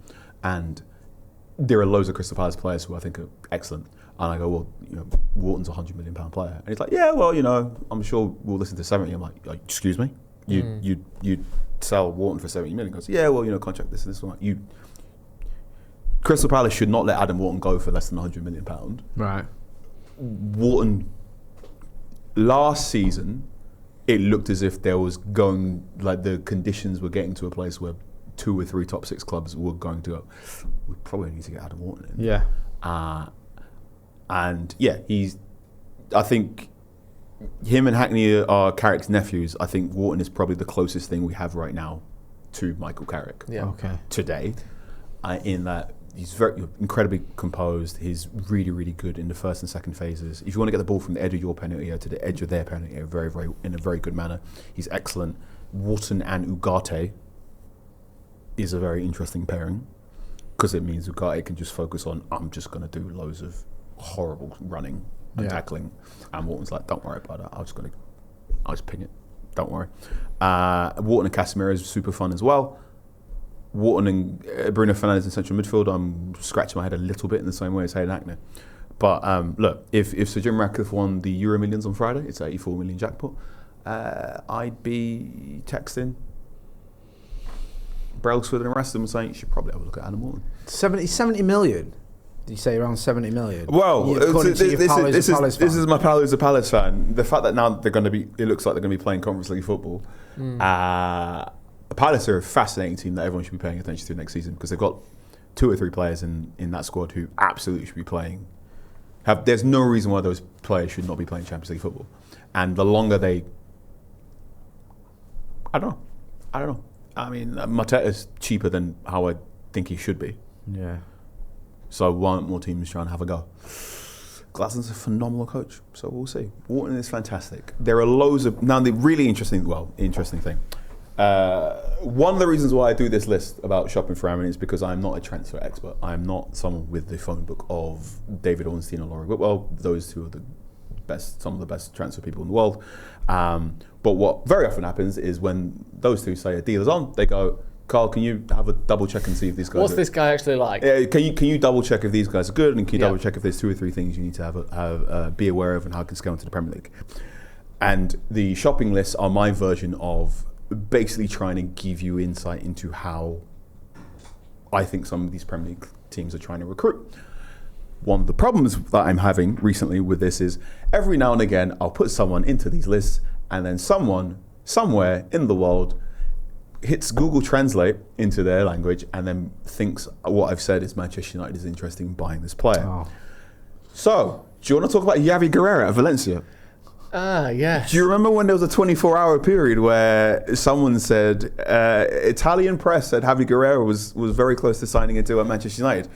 and there are loads of Crystal Palace players who I think are excellent. And I go, well, you know, Wharton's a £100 million player. And he's like, yeah, well, you know, I'm sure we'll listen to 70. I'm like, excuse me? You'd sell Wharton for 70 million? He goes, yeah, well, you know, contract this and this one. Crystal Palace should not let Adam Wharton go for less than £100 million. Right. Wharton, last season, it looked as if there was the conditions were getting to a place where 2 or 3 top 6 clubs were going to go, we probably need to get Adam Wharton in. Yeah. And yeah, I think him and Hackney are Carrick's nephews. I think Wharton is probably the closest thing we have right now to Michael Carrick today, in that he's very incredibly composed. He's really, really good in the first and second phases. If you want to get the ball from the edge of your penalty area to the edge of their penalty area, in a very good manner, he's excellent. Wharton and Ugarte is a very interesting pairing, because it means Ugarte can just focus on, I'm just going to do loads of horrible running and tackling, and Wharton's like, don't worry about that, I'll just ping it, don't worry. Wharton and Casemiro is super fun as well. Wharton and Bruno Fernandes in central midfield, I'm scratching my head a little bit in the same way as Hayden Hackney. But look, if Sir Jim Ratcliffe won the Euro Millions on Friday, it's an 84 million jackpot, I'd be texting Brailsford and the rest of them saying you should probably have a look at Adam Wharton. 70 million? Did you say around 70 million? Well, this is my pal who's a Palace fan. The fact that now it looks like they're going to be playing Conference League football. Palace are a fascinating team that everyone should be paying attention to next season, because they've got 2 or 3 players in that squad who absolutely should be playing. There's no reason why those players should not be playing Champions League football. And the longer they... I don't know. I mean, Mateta's cheaper than how I think he should be. Yeah. So why aren't more teams trying to have a go? Glaston's a phenomenal coach, so we'll see. Wharton is fantastic. There are loads of... Now, the really interesting thing. One of the reasons why I do this list about shopping for Aaron is because I'm not a transfer expert. I'm not someone with the phone book of David Ornstein or Laurie Whitwell. Those two are some of the best transfer people in the world. But what very often happens is when those two say a deal is on, they go, Carl, can you have a double check and see if these guys What's this guy actually like? Can you double check if these guys are good, and can you double check if there's 2 or 3 things you need to be aware of and how it can scale into the Premier League? And the shopping lists are my version of basically trying to give you insight into how I think some of these Premier League teams are trying to recruit. One of the problems that I'm having recently with this is every now and again I'll put someone into these lists, and then someone somewhere in the world hits Google Translate into their language and then thinks what I've said is Manchester United is interested in buying this player. Oh. So, do you want to talk about Javi Guerrero at Valencia? Yes. Do you remember when there was a 24-hour period where someone said, Italian press said Javi Guerrero was very close to signing a deal at Manchester United?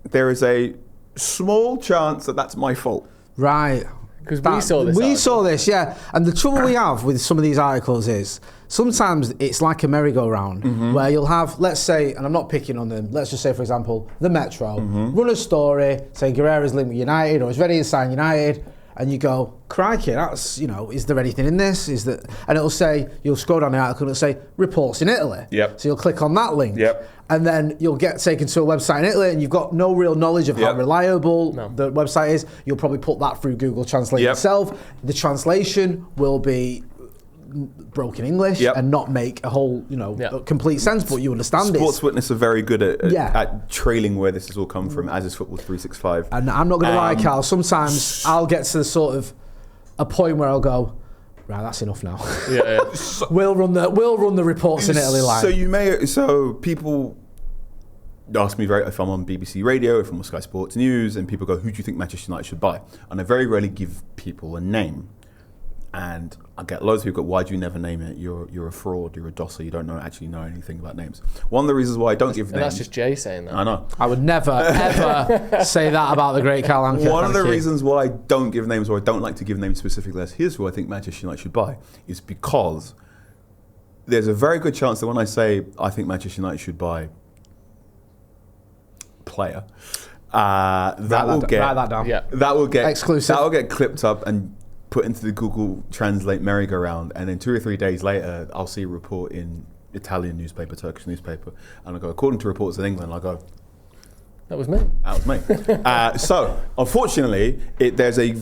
There is a small chance that that's my fault. Right. Because we saw this. Yeah. And the trouble we have with some of these articles is sometimes it's like a merry-go-round where you'll have, let's say, and I'm not picking on them, let's just say, for example, the Metro, run a story saying Guerrero's linked with United or is ready to sign United, and you go, crikey, that's, is there anything in this? And it'll say, you'll scroll down the article and it'll say, reports in Italy. Yep. So you'll click on that link. Yep. And then you'll get taken to a website in Italy and you've got no real knowledge of how reliable the website is. You'll probably put that through Google Translate yourself. The translation will be broken English and not make a whole, complete sense, but you understand it. Sports Witness are very good at trailing where this has all come from, as is Football 365. And I'm not going to lie, Carl, sometimes I'll get to a point where I'll go, right, that's enough now. We'll run the reports in Italy line. So people ask me if I'm on BBC Radio, if I'm on Sky Sports News, and people go, who do you think Manchester United should buy? And I very rarely give people a name. And I get loads of people go, why do you never name it? You're a fraud, you're a dosser, you don't actually know anything about names. One of the reasons why I don't give names... That's just Jay saying that. I know. I would never, ever say that about the great Carl Anka. One of the reasons why I don't give names, or I don't like to give names specifically as here's who I think Manchester United should buy, is because there's a very good chance that when I say I think Manchester United should buy player, that will get exclusive. That will get clipped up and put into the Google Translate merry-go-round, and then 2 or 3 days later, I'll see a report in Italian newspaper, Turkish newspaper, and I go, according to reports in England, I go, that was me. That was me. So, unfortunately, there's a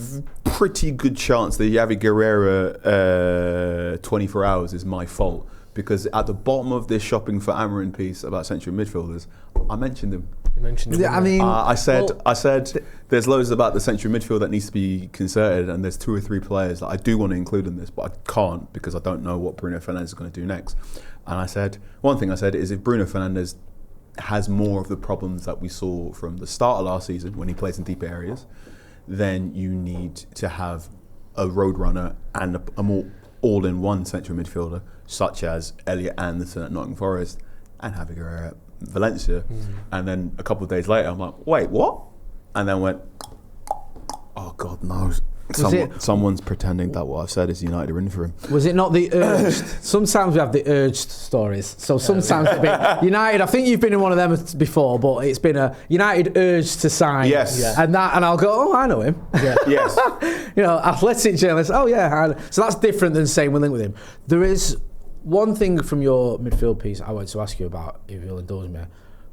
pretty good chance that Javi Guerrero 24 hours is my fault, because at the bottom of this shopping for Amarin piece about central midfielders, I mentioned him. You mentioned him. Yeah, I mean, I said there's loads about the central midfield that needs to be concerted, and there's 2 or 3 players that I do want to include in this, but I can't because I don't know what Bruno Fernandes is going to do next. And I said, one thing I said is if Bruno Fernandes has more of the problems that we saw from the start of last season when he plays in deep areas, then you need to have a roadrunner and a more all-in-one central midfielder, such as Elliot Anderson at Nottingham Forest and Javi Guerrero at Valencia. And then a couple of days later, I'm like, wait, what? And then went, oh God, no. Someone's pretending that what I've said is United are in for him. Was it not the urged? Sometimes we have the urged stories. So sometimes it's been United, I think you've been in one of them before, but it's been a United urged to sign. Yes. Yeah. And I'll go, oh, I know him. Yeah. Yes. Athletic journalists, oh yeah. So that's different than saying we're linked with him. There is one thing from your midfield piece I wanted to ask you about, if you'll indulge me.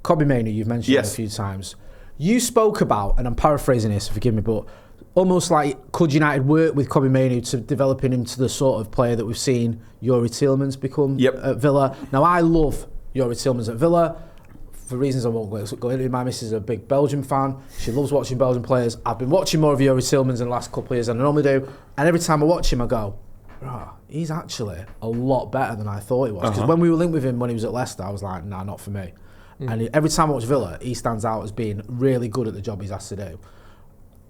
Kobbie Mainoo, you've mentioned him a few times. You spoke about, and I'm paraphrasing this, forgive me, but almost like, could United work with Kobbie Mainoo to developing him to the sort of player that we've seen Youri Tielemans become at Villa? Now, I love Youri Tielemans at Villa for reasons I won't go into. My missus is a big Belgian fan. She loves watching Belgian players. I've been watching more of Youri Tielemans in the last couple of years than I normally do. And every time I watch him, I go, he's actually a lot better than I thought he was. Because when we were linked with him when he was at Leicester, I was like, nah, not for me. And every time I watch Villa, he stands out as being really good at the job he's asked to do.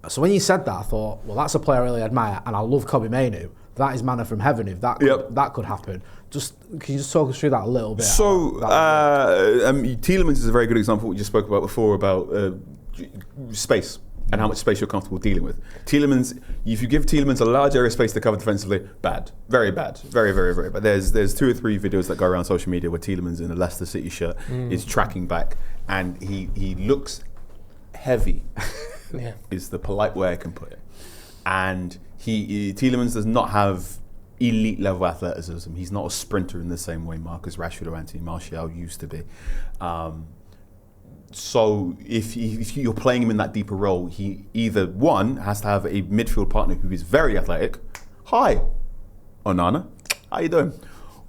So when you said that, I thought, well, that's a player I really admire, and I love Kobbie Mainoo. That is manna from heaven if that could happen. Can you just talk us through that a little bit? So Tielemans is a very good example we just spoke about before about space and how much space you're comfortable dealing with. Tielemans, if you give Tielemans a large area of space to cover defensively, bad, very bad, very, very, very bad. There's 2 or 3 videos that go around social media where Tielemans in a Leicester City shirt is tracking back, and he looks heavy. Is the polite way I can put it. And Tielemans does not have elite level athleticism. He's not a sprinter in the same way Marcus Rashford or Anthony Martial used to be. So if you're playing him in that deeper role, he either one has to have a midfield partner who is very athletic. Hi, Onana, how you doing?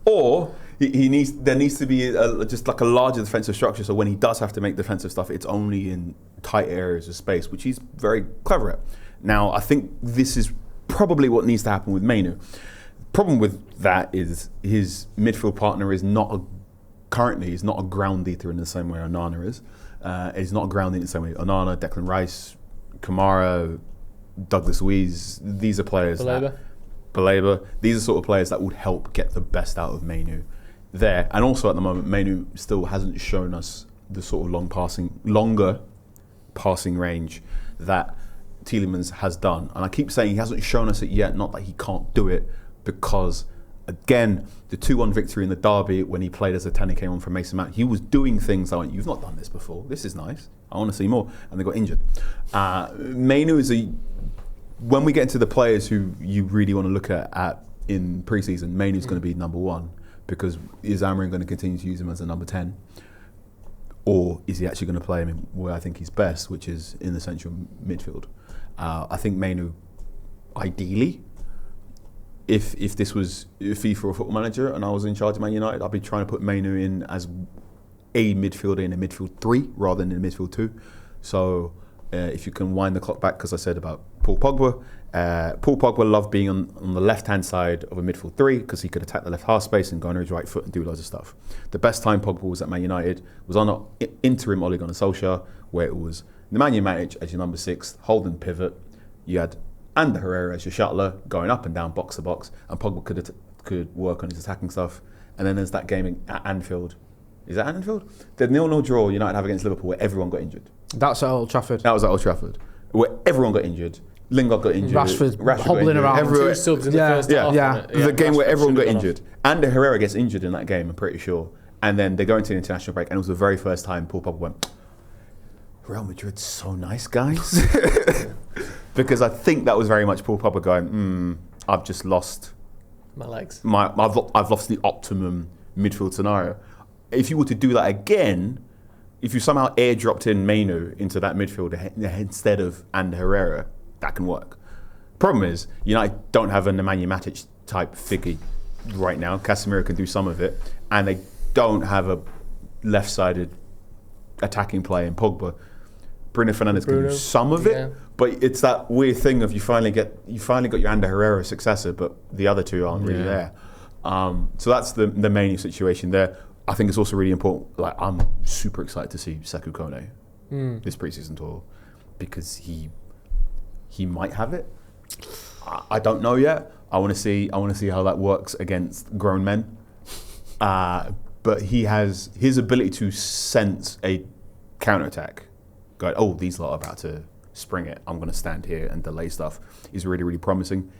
Or there needs to be just like a larger defensive structure. So when he does have to make defensive stuff, it's only in tight areas of space, which he's very clever at. Now, I think this is probably what needs to happen with Mainoo. Problem with that is his midfield partner is not a ground eater in the same way Onana is. He's not a ground eater in the same way. Onana, Declan Rice, Kamara, Douglas Luiz, these are players Baleba. These are sort of players that would help get the best out of Mainoo there. And also at the moment, Mainoo still hasn't shown us the sort of longer passing range that Tielemans has done. And I keep saying he hasn't shown us it yet, not that he can't do it, because again, the 2-1 victory in the derby when he played as a 10, he came on from Mason Mount, he was doing things I went, you've not done this before, this is nice, I want to see more, and they got injured. Mainoo is when we get into the players who you really want to look at in pre-season, Mainoo's going to be number one, because is Amarin going to continue to use him as a number 10? Or is he actually going to play him in where I think he's best, which is in the central midfield? I think Mainoo, ideally, if this was FIFA or Football Manager and I was in charge of Man United, I'd be trying to put Mainoo in as a midfielder in a midfield 3 rather than in a midfield 2. So if you can wind the clock back, because I said about Paul Pogba loved being on the left-hand side of a midfield 3 because he could attack the left half space and go on his right foot and do loads of stuff. The best time Pogba was at Man United was on an interim Ole Gunnar Solskjaer, where it was Nemanja Matic as your number 6, holding pivot. You had Ander Herrera as your shuttler, going up and down box to box, and Pogba could work on his attacking stuff. And then there's that game at Anfield. Is that Anfield? The 0-0 draw United have against Liverpool where everyone got injured. That's at Old Trafford. That was at Old Trafford, where everyone got injured. Lingard got injured. Rashford hobbling around. Two subs in the first half. The game where everyone got injured. Ander Herrera gets injured in that game, I'm pretty sure. And then they go into the international break, and it was the very first time Paul Pogba went, Real Madrid's so nice, guys. Because I think that was very much Paul Pogba going, I've just lost my legs. I've lost the optimum midfield scenario. If you were to do that again, if you somehow airdropped in Mainoo into that midfield instead of Ander Herrera, that can work. Problem is, United don't have a Nemanja Matic type figure right now. Casemiro can do some of it, and they don't have a left-sided attacking play in Pogba. Bruno Fernandes can do some of it, but it's that weird thing of you finally got your Ander Herrera successor, but the other two aren't really there. So that's the Mainoo situation there. I think it's also really important. Like, I'm super excited to see Sekou Kone this preseason tour, because he might have it. I don't know yet. I want to see how that works against grown men. But he has his ability to sense a counterattack. Go, oh, these lot are about to spring it. I'm going to stand here and delay stuff. Is really, really promising.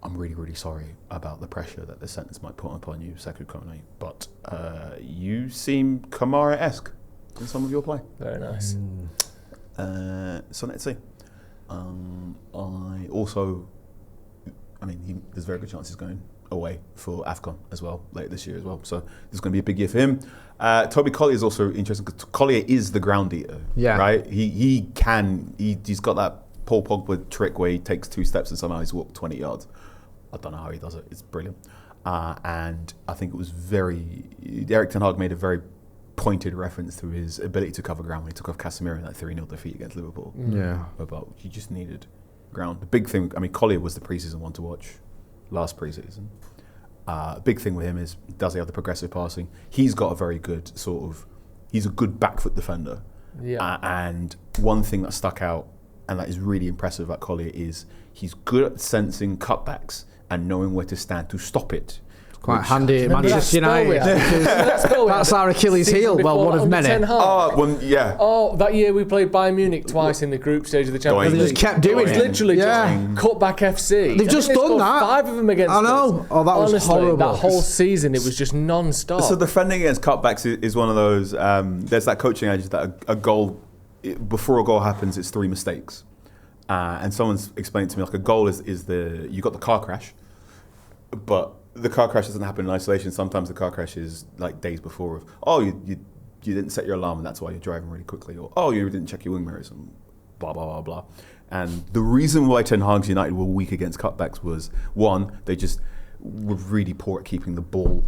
I'm really, really sorry about the pressure that the sentence might put upon you, Sekou Kone. But you seem Kamara-esque in some of your play. Very nice. So let's see. There's very good chances going away for AFCON as well later this year as well. So this is going to be a big year for him. Toby Collier is also interesting because Collier is the ground eater. Yeah. Right. He's got that Paul Pogba trick where he takes 2 steps and somehow he's walked 20 yards. I don't know how he does it. It's brilliant. And I think it was Erik ten Hag made a very pointed reference to his ability to cover ground when he took off Casemiro in that 3-0 defeat against Liverpool. Yeah. About he just needed ground. The big thing, Collier was the preseason one to watch last preseason. Big thing with him is, does he have the progressive passing? He's got a very good he's a good back foot defender. Yeah. And one thing that stuck out and that is really impressive about Collier is he's good at sensing cutbacks and knowing where to stand to stop it. Quite handy at Manchester United. That's our Achilles heel. Well, one of many. That year we played Bayern Munich twice in the group stage of the Champions League. They just kept doing it. Literally just cut back FC. They've just done that. 5 of them against us. I know. Oh, that was horrible. That whole season, it was just non-stop. So defending against cutbacks is one of those, there's that coaching edge that a goal, before a goal happens, it's 3 mistakes. And someone's explained to me, like, a goal is you got the car crash, but the car crash doesn't happen in isolation. Sometimes the car crash is like days before you didn't set your alarm and that's why you're driving really quickly, or you didn't check your wing mirrors and blah, blah, blah, blah. And the reason why Ten Hag's United were weak against cutbacks was, 1, they just were really poor at keeping the ball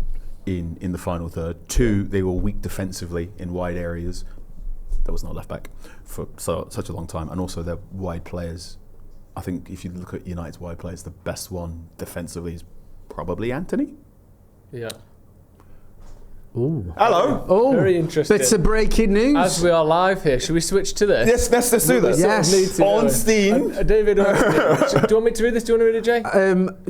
in the final third. 2, they were weak defensively in wide areas. There was no left back for such a long time. And also their wide players, I think if you look at United's wide players, the best one defensively is probably Anthony. Yeah. Ooh. Hello. Oh, very interesting. Bits of breaking news. As we are live here, should we switch to this? Yes, let's do this. Yes. Ornstein. David Ornstein. Do you want me to read this? Do you want to read it, Jay?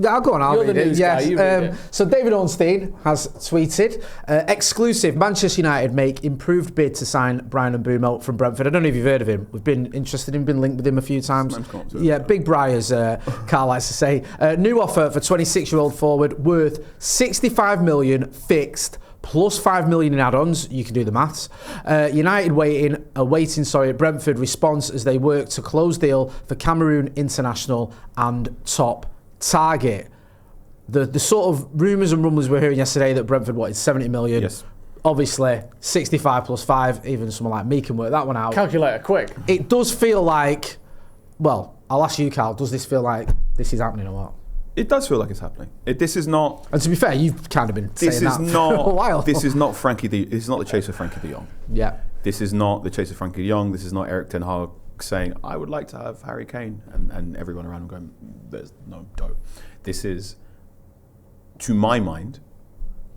I'll go on. I'll read it. Yes. You read it. So David Ornstein has tweeted, exclusive, Manchester United make improved bid to sign Brian Mbeumo from Brentford. I don't know if you've heard of him. We've been interested in him, been linked with him a few times. Big Bri, as Carl likes to say. New offer for 26-year-old forward worth 65 million fixed, plus 5 million in add-ons. You can do the maths. United awaiting Brentford response as they work to close deal for Cameroon international and top target. The sort of rumours and rumblings we were hearing yesterday that Brentford wanted 70 million. Yes. Obviously, 65 plus 5, even someone like me can work that one out. Calculator, quick. It does feel like, well, I'll ask you, Carl, does this feel like this is happening or what? It does feel like it's happening. This is not. And to be fair, you've kind of been saying that for a while. This is not Frankie. This is not the chase of Frankie de Jong. Yeah. This is not the chase of Frankie de Jong. This is not Erik ten Hag saying, "I would like to have Harry Kane," and everyone around him going, "There's no dough." This is, to my mind,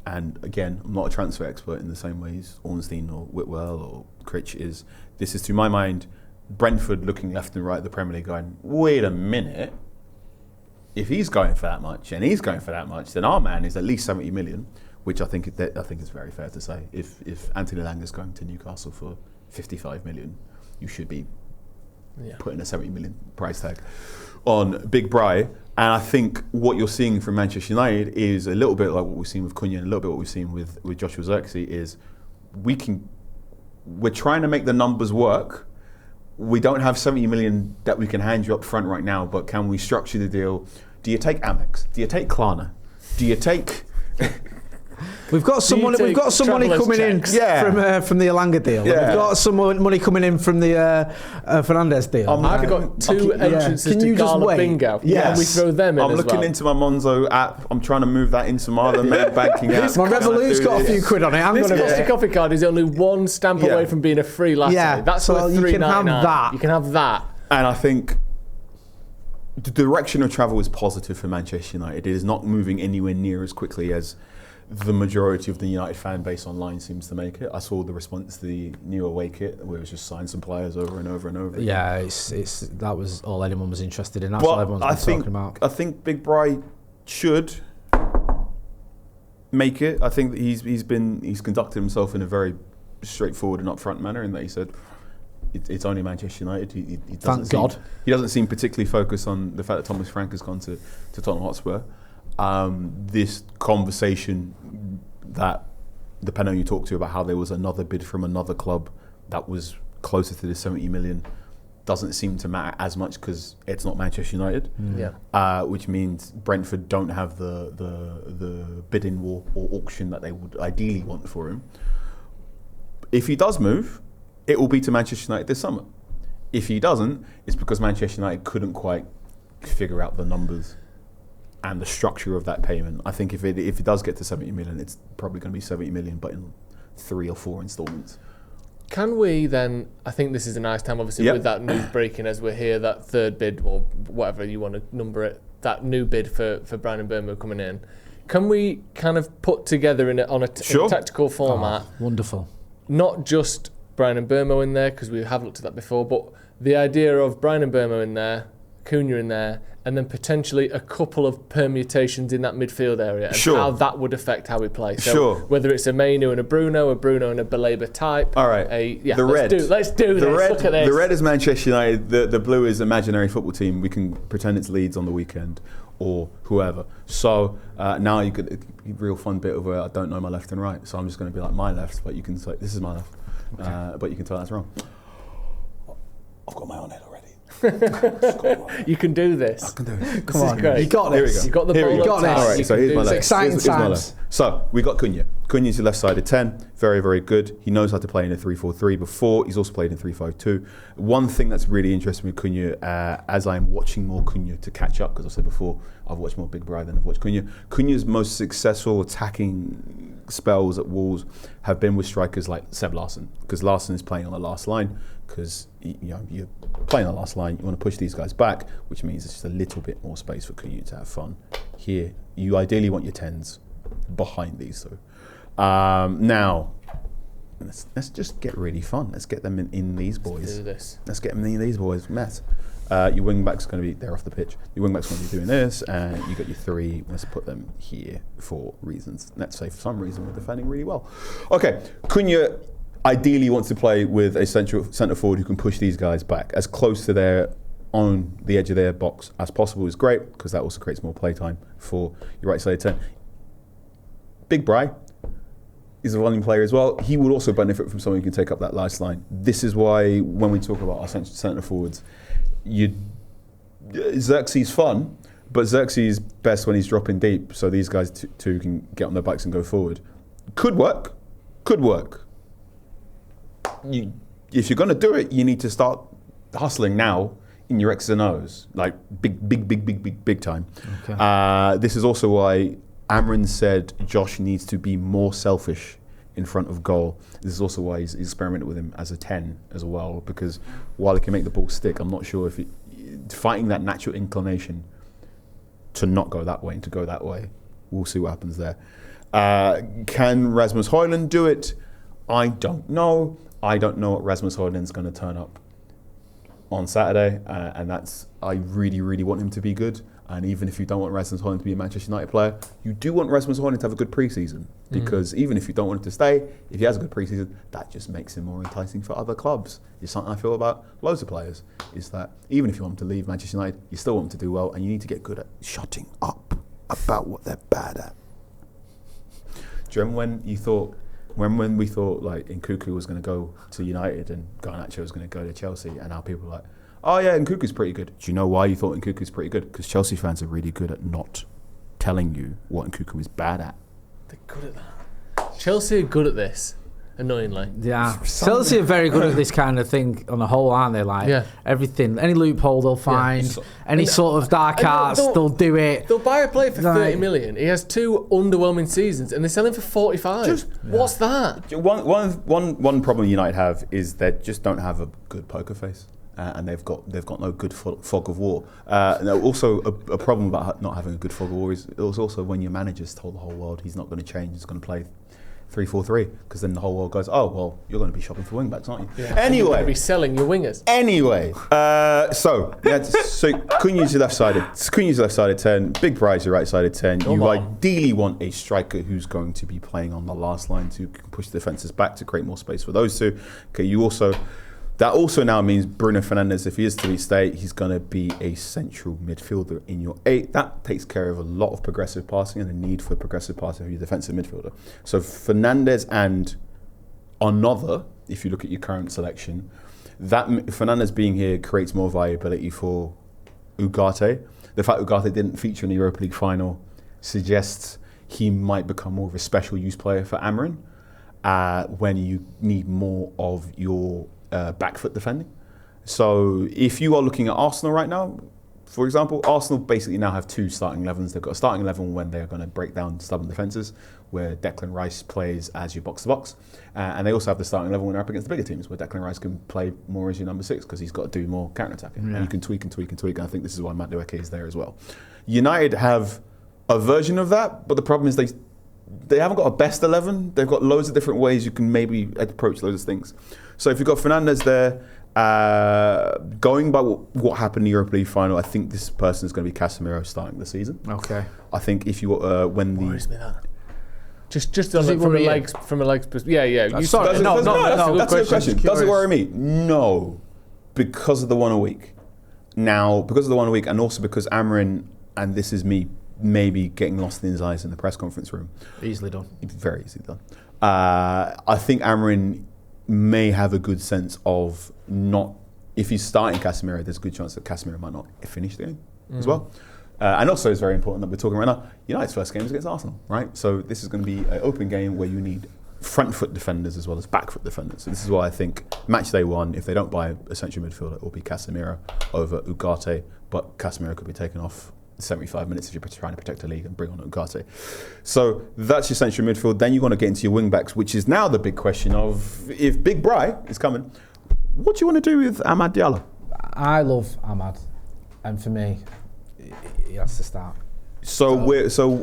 and again, I'm not a transfer expert in the same way as Ornstein or Whitwell or Critch is. This is, to my mind, Brentford looking left and right at the Premier League, going, "Wait a minute. If he's going for that much and he's going for that much, then our man is at least 70 million, which I think is very fair to say. If Anthony Lang is going to Newcastle for 55 million, you should be putting a 70 million price tag on Big Bry. And I think what you're seeing from Manchester United is a little bit like what we've seen with Cunha and a little bit what we've seen with Joshua Zirkzee is we're trying to make the numbers work. We don't have 70 million that we can hand you up front right now, but can we structure the deal? Do you take Amex? Do you take Klarna? Do you take... We've got some money coming in from the Elanga deal. Yeah. We've got some money coming in from the Fernandez deal. I've got two entrances to Gala Bingo. Yeah, and we throw them in I'm as looking well. into my Monzo app. I'm trying to move that into my other main banking app. My Revolut's got a few quid on it. This Costa Coffee card is only one stamp away from being a free latte. Yeah, that's so worth you can have that. You can have that. And I think the direction of travel is positive for Manchester United. It is not moving anywhere near as quickly as the majority of the United fan base online seems to make it. I saw the response to the new away kit where it was just sign some players over and over and over. Yeah, it's that was all anyone was interested in. That's all everyone's been talking about. I think Big Bry should make it. I think that he's conducted himself in a very straightforward and upfront manner in that he said it's only Manchester United. He doesn't seem particularly focused on the fact that Thomas Frank has gone to Tottenham Hotspur. This conversation that the panel you talked to about how there was another bid from another club that was closer to the 70 million doesn't seem to matter as much because it's not Manchester United. Which means Brentford don't have the bidding war or auction that they would ideally want for him. If he does move, it will be to Manchester United this summer. If he doesn't, it's because Manchester United couldn't quite figure out the numbers and the structure of that payment. I think if it does get to 70 million, it's probably going to be 70 million, but in 3 or 4 installments. Can we then, I think this is a nice time, obviously, with that news breaking as we're here, that third bid, or whatever you want to number it, that new bid for Brian Mbeumo coming in. Can we kind of put together in a tactical format? Oh, wonderful. Not just Brian Mbeumo in there, because we have looked at that before, but the idea of Brian Mbeumo in there, Cunha in there, and then potentially a couple of permutations in that midfield area and how that would affect how we play. So whether it's a Mainoo and a Bruno and a Baleba type. All right. The red. Let's do this. Look at this. The red is Manchester United. The blue is imaginary football team. We can pretend it's Leeds on the weekend or whoever. So now you could a real fun bit of where I don't know my left and right. So I'm just going to be like my left, but you can say this is my left. Okay. But you can tell that's wrong. I've got my own head already. You can do this. I can do it. Come on, you got this. You got the ball. You got this. All right, so here's my left. Exciting times. So we got Cunha. Cunha's your left-sided 10. Very, very good. He knows how to play in a 3-4-3 before. He's also played in 3-5-2. One thing that's really interesting with Cunha, as I'm watching more Cunha to catch up, because I said before, I've watched more Big Bry than I've watched Cunha. Cunha's most successful attacking spells at Wolves have been with strikers like Seb Larsson, because Larsson is playing on the last line, because you're playing on the last line, you want to push these guys back, which means it's just a little bit more space for Cunha to have fun. Here, you ideally want your 10s behind these two. Now, let's just get really fun. Let's get them in these boys. Let's do this. Let's get them in these boys. Matt, your wing-back's going to be there off the pitch. Your wing-back's going to be doing this, and you got your 3. Let's put them here for reasons. Let's say for some reason we're defending really well. Okay, Cunha ideally wants to play with a centre forward who can push these guys back as close to the edge of their box as possible is great, because that also creates more play time for your right side 10. Big Bry, is a volume player as well. He would also benefit from someone who can take up that last line. This is why when we talk about our centre forwards, Xerxes fun, but Xerxes best when he's dropping deep, so these guys two can get on their bikes and go forward. Could work. If you're going to do it, you need to start hustling now in your X's and O's, like big time. Okay. This is also why Amrin said Josh needs to be more selfish in front of goal. This is also why he's experimented with him as a 10 as well, because while he can make the ball stick, I'm not sure if fighting that natural inclination to not go that way and to go that way. We'll see what happens there. Can Rasmus Højlund do it? I don't know. I don't know what Rasmus Højlund's going to turn up on Saturday, and I really, really want him to be good. And even if you don't want Rasmus Højlund to be a Manchester United player, you do want Rasmus Højlund to have a good pre-season, because even if you don't want him to stay, if he has a good pre-season, that just makes him more enticing for other clubs. It's something I feel about loads of players, is that even if you want them to leave Manchester United, you still want them to do well, and you need to get good at shutting up about what they're bad at. Do you remember when we thought like Nkunku was going to go to United and Garnacho was going to go to Chelsea, and now people are like, oh yeah, Nkunku's pretty good. Do you know why you thought Nkunku's pretty good? Because Chelsea fans are really good at not telling you what Nkunku is bad at. They're good at that. Chelsea are good at this, annoyingly. Yeah. Chelsea are very good at this kind of thing on the whole, aren't they? Like everything, any loophole they'll find, any sort of dark arts, they'll do it. They'll buy a player for 30 million. He has 2 underwhelming seasons and they sell him for 45. What's that? One problem United have is they just don't have a good poker face. And they've got no good fog of war. Also, a problem about not having a good fog of war is it was also when your manager's told the whole world he's not going to change, he's going to play 3-4-3, because then the whole world goes, oh well, you're going to be shopping for wing backs, aren't you? Yeah. Anyway, you're going to be selling your wingers. Anyway, so Cunha's your left-sided 10. Big Bry's your right-sided 10. You ideally want a striker who's going to be playing on the last line to push the defences back to create more space for those two. Okay, that also now means Bruno Fernandes, if he is to stay, he's going to be a central midfielder in your 8. That takes care of a lot of progressive passing and the need for progressive passing for your defensive midfielder. So Fernandes and another, if you look at your current selection, that Fernandes being here creates more viability for Ugarte. The fact Ugarte didn't feature in the Europa League final suggests he might become more of a special use player for Amrin when you need more of your back foot defending. So if you are looking at Arsenal right now, for example, Arsenal basically now have 2 starting 11s. They've got a starting 11 when they're going to break down stubborn defences, where Declan Rice plays as your box-to-box. And they also have the starting 11 when they're up against the bigger teams, where Declan Rice can play more as your number 6 because he's got to do more counter-attacking. And you can tweak. And I think this is why Matt Dueke is there as well. United have a version of that, but the problem is they haven't got a best 11. They've got loads of different ways you can maybe approach loads of things. So if you've got Fernandes there, going by what happened in the Europa League final, I think this person is going to be Casemiro starting the season. Okay. I think if you worries me that. Just on from a legs perspective. Yeah. That's a good question. Does it worry me? No, because of the 1 a week. Now, because of the 1 a week, and also because Amrin, and this is me maybe getting lost in his eyes in the press conference room. Easily done. Very easily done. I think Amrin may have a good sense of not, if he's starting Casemiro, there's a good chance that Casemiro might not finish the game as well. And also it's very important that we're talking right now, United's first game is against Arsenal, right? So this is going to be an open game where you need front foot defenders as well as back foot defenders. So this is why I think match day 1, if they don't buy a central midfielder, it will be Casemiro over Ugarte, but Casemiro could be taken off 75 minutes if you're trying to protect the league and bring on Ugarte. So that's your central midfield. Then you want to get into your wing backs, which is now the big question of, if Big Bry is coming, what do you want to do with Amad Diallo? I love Amad, and for me, he has to start. So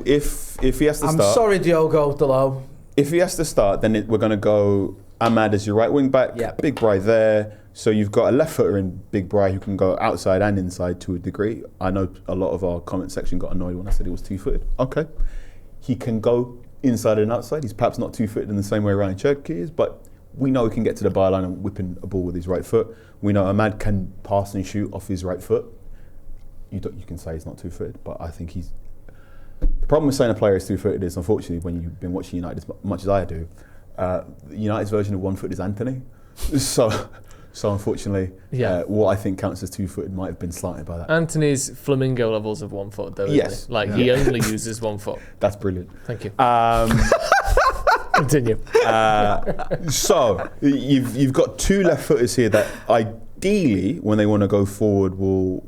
if he has to start, I'm sorry, Diogo Dalot. If he has to start, then we're going to go Amad as your right wing back, Big Bry there. So you've got a left footer in Big Bry who can go outside and inside to a degree. I know a lot of our comment section got annoyed when I said he was 2-footed. Okay. He can go inside and outside. He's perhaps not 2-footed in the same way Ryan Cherki is, but we know he can get to the byline and whipping a ball with his right foot. We know Amad can pass and shoot off his right foot. You can say he's not 2-footed, but I think he's The problem with saying a player is two-footed is, unfortunately, when you've been watching United as much as I do, United's version of one-footed is Anthony. So unfortunately, what I think counts as two-footed might have been slighted by that. Anthony's flamingo levels of 1 foot, though, Yes. isn't he? Like, he only uses 1 foot. That's brilliant. Thank you. Continue. So you've got two left-footers here that ideally, when they want to go forward, will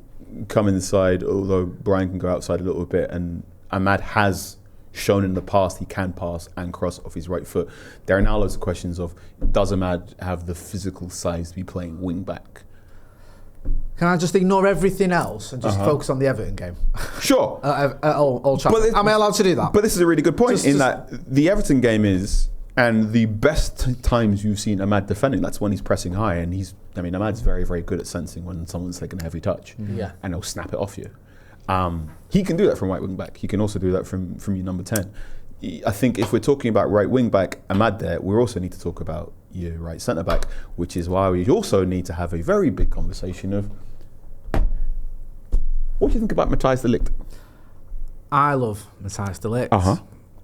come inside, although Brian can go outside a little bit, and Ahmad has shown in the past he can pass and cross off his right foot. There are now loads of questions of, does Ahmad have the physical size to be playing wing back? Can I just ignore everything else and just focus on the Everton game? Sure. Old Trafford. Am I allowed to do that? But this is a really good point that the Everton game is, and the best times you've seen Ahmad defending, that's when he's pressing high, and Ahmad's very, very good at sensing when someone's taking a heavy touch, and he'll snap it off you. He can do that from right wing back. He can also do that from your number 10. I think if we're talking about right wing back, Ahmad there, we also need to talk about your right centre back, which is why we also need to have a very big conversation of, what do you think about Matthijs de Ligt? I love Matthijs de Ligt.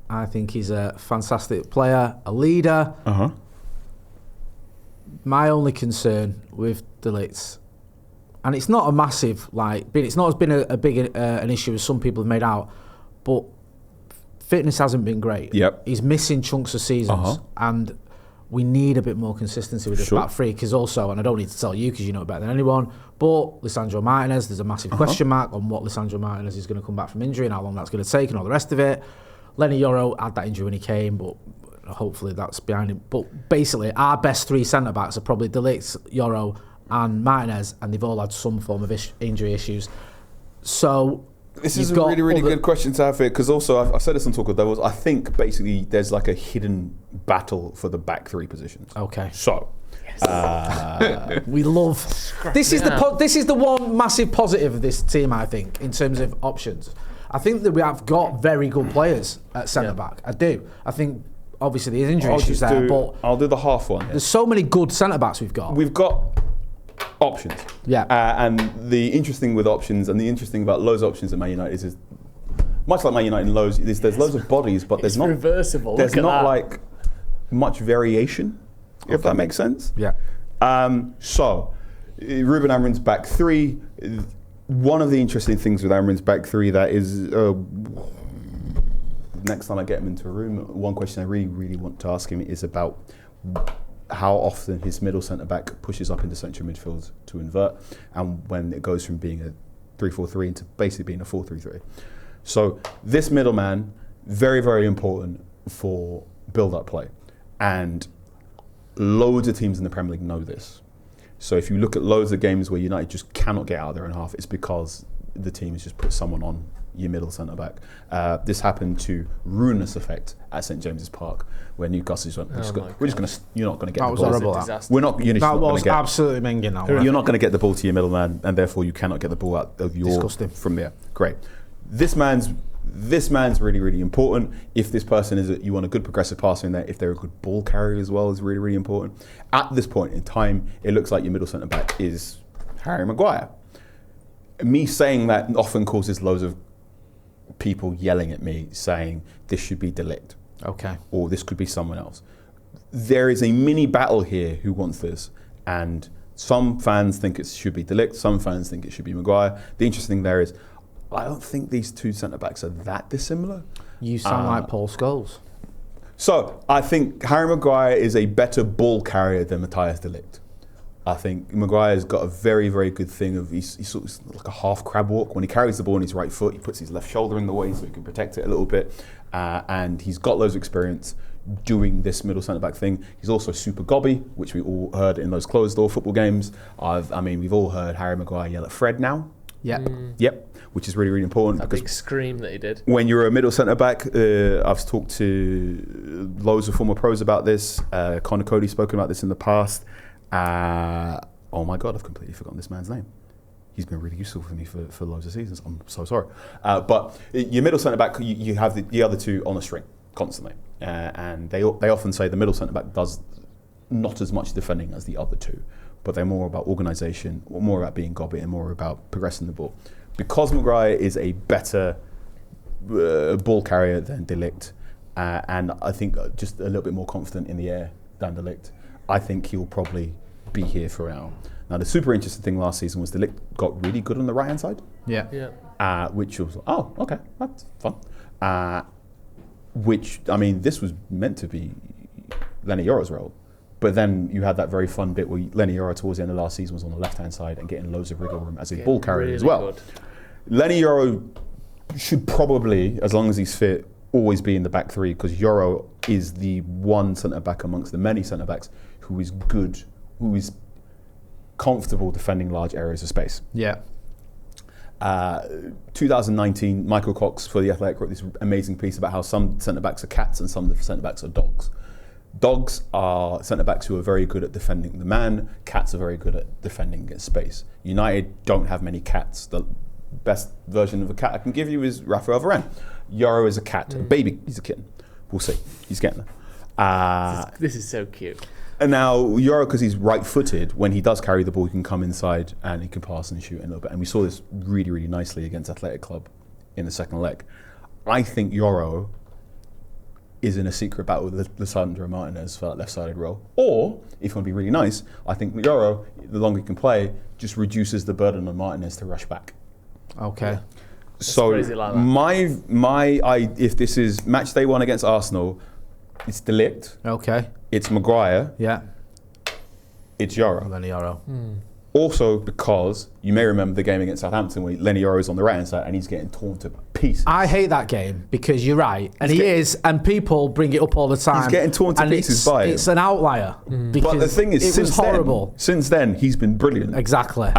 I think he's a fantastic player, a leader. My only concern with de Ligt, and it's not a massive, it's not been a big an issue as some people have made out, but fitness hasn't been great. Yep. He's missing chunks of seasons, and we need a bit more consistency with this back three, because also, and I don't need to tell you because you know it better than anyone, but Lisandro Martinez, there's a massive question mark on what Lisandro Martinez is going to come back from injury and how long that's going to take and all the rest of it. Lenny Yoro had that injury when he came, but hopefully that's behind him. But basically, our best three centre-backs are probably de Ligt, Yoro and Martinez, and they've all had some form of injury issues. So this is a really, really good question to have here, because also I've said this on Talk of Devils. I think basically there's like a hidden battle for the back three positions. Okay. So we love this is the one massive positive of this team, I think, in terms of options. I think that we have got very good players at centre back. I do. I think obviously there's injury issues there, but I'll do the half one. There's so many good centre backs we've got. We've got options. Yeah. And the interesting with options, and the interesting about loads of options at Man United is much like Man United and loads, there's loads of bodies, but there's not reversible. There's not like much variation, if that makes sense. Yeah. So Ruben Amorim's back three. One of the interesting things with Amorim's back three that is next time I get him into a room, one question I really, really want to ask him is about how often his middle centre-back pushes up into central midfield to invert, and when it goes from being a 3-4-3 into basically being a 4-3-3. So this middleman, very, very important for build-up play. And loads of teams in the Premier League know this. So if you look at loads of games where United just cannot get out of their own half, it's because the team has just put someone on your middle centre-back. This happened to ruinous effect at St James's Park, where Newcastle just went, you're not going to get the ball. That was horrible. That was absolutely minging. You're not going to get the ball to your middleman, and therefore you cannot get the ball out of your from there. Great. This man's really, really important. If this person you want a good progressive passer in there, if they're a good ball carrier as well, is really, really important. At this point in time, it looks like your middle centre back is Harry Maguire. Me saying that often causes loads of people yelling at me saying this should be de Ligt. Okay. Or this could be someone else. There is a mini battle here who wants this, and some fans think it should be de Ligt, some fans think it should be Maguire. The interesting thing there is, I don't think these two centre-backs are that dissimilar. You sound like Paul Scholes. So, I think Harry Maguire is a better ball carrier than Matthijs de Ligt. I think Maguire's got a very, very good thing of he's sort of like a half crab walk. When he carries the ball on his right foot, he puts his left shoulder in the way so he can protect it a little bit. And he's got loads of experience doing this middle centre-back thing. He's also super gobby, which we all heard in those closed-door football games. We've all heard Harry Maguire yell at Fred now. Yep. Which is really, really important. That big scream that he did. When you're a middle centre-back, I've talked to loads of former pros about this. Connor Cody's spoken about this in the past. Oh my God, I've completely forgotten this man's name. He's been really useful for me for loads of seasons. I'm so sorry. But your middle centre-back, you have the other two on a string constantly. And they often say the middle centre-back does not as much defending as the other two, but they're more about organisation, more about being gobby, and more about progressing the ball. Because Maguire is a better ball carrier than De Ligt, and I think just a little bit more confident in the air than De Ligt. I think he'll probably be here for now. Now, the super interesting thing last season was De Ligt got really good on the right-hand side. Yeah. Which was, okay, that's fun. Which, I mean, this was meant to be Lenny Yoro's role. But then you had that very fun bit where Lenny Yoro towards the end of last season was on the left-hand side and getting loads of wriggle room as a ball carrier really as well. Good. Lenny Yoro should probably, as long as he's fit, always be in the back three, because Yoro is the one centre-back amongst the many centre-backs who is good, who is comfortable defending large areas of space. Yeah. 2019, Michael Cox for The Athletic wrote this amazing piece about how some centre-backs are cats and some centre-backs are dogs. Dogs are centre-backs who are very good at defending the man. Cats are very good at defending against space. United don't have many cats. The best version of a cat I can give you is Rafael Varane. Yoro is a cat, a baby, he's a kitten. We'll see, he's getting there. This is so cute. And now Yoro, because he's right-footed, when he does carry the ball, he can come inside and he can pass and shoot a little bit. And we saw this really, really nicely against Athletic Club in the second leg. I think Yoro is in a secret battle with Lisandro Martinez for that left-sided role. Or, if you want to be really nice, I think Yoro, the longer he can play, just reduces the burden on Martinez to rush back. Okay. So Like if this is match day 1 against Arsenal, it's De Ligt. Okay. It's Maguire. Yeah. It's Yoro. Lenny Yoro. Also because you may remember the game against Southampton where Lenny Yoro's on the right hand side and he's getting torn to pieces. I hate that game because you're right, and he is, and people bring it up all the time. He's getting torn to pieces by him. It's an outlier. Because but the thing is, it was horrible. Since then, he's been brilliant. Exactly.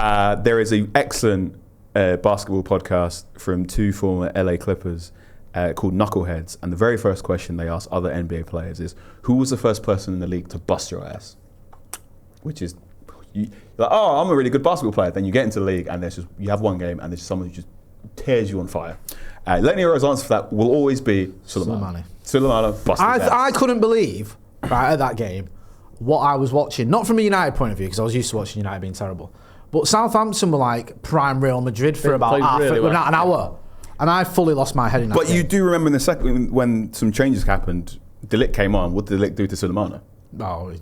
There is an excellent basketball podcast from 2 former LA Clippers called Knuckleheads, and the very first question they ask other NBA players is, who was the first person in the league to bust your ass? Which is, you're like, oh, I'm a really good basketball player. Then you get into the league and there's just, you have one game and there's someone who just tears you on fire. Lenny Yoro's answer for that will always be Suleimani. Suleimani busted his ass. I couldn't believe, right, at that game, what I was watching. Not from a United point of view, because I was used to watching United being terrible. But Southampton were like prime Real Madrid for about an hour. And I fully lost my head in that game. But you do remember in the second, when some changes happened, De Ligt came on. What did De Ligt do to Suleimani? Oh,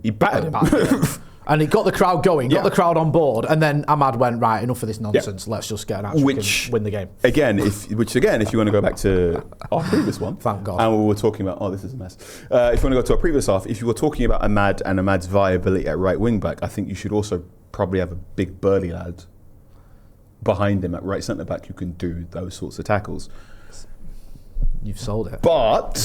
he battered him. And it got the crowd going, got the crowd on board, and then Ahmad went, right, enough of this nonsense, let's just get an action and win the game. Again, if you want to go back to our previous one, thank God. And we were talking about, this is a mess. If you want to go to our previous half, if you were talking about Ahmad and Ahmad's viability at right wing back, I think you should also probably have a big burly lad behind him at right centre back who can do those sorts of tackles. You've sold it. But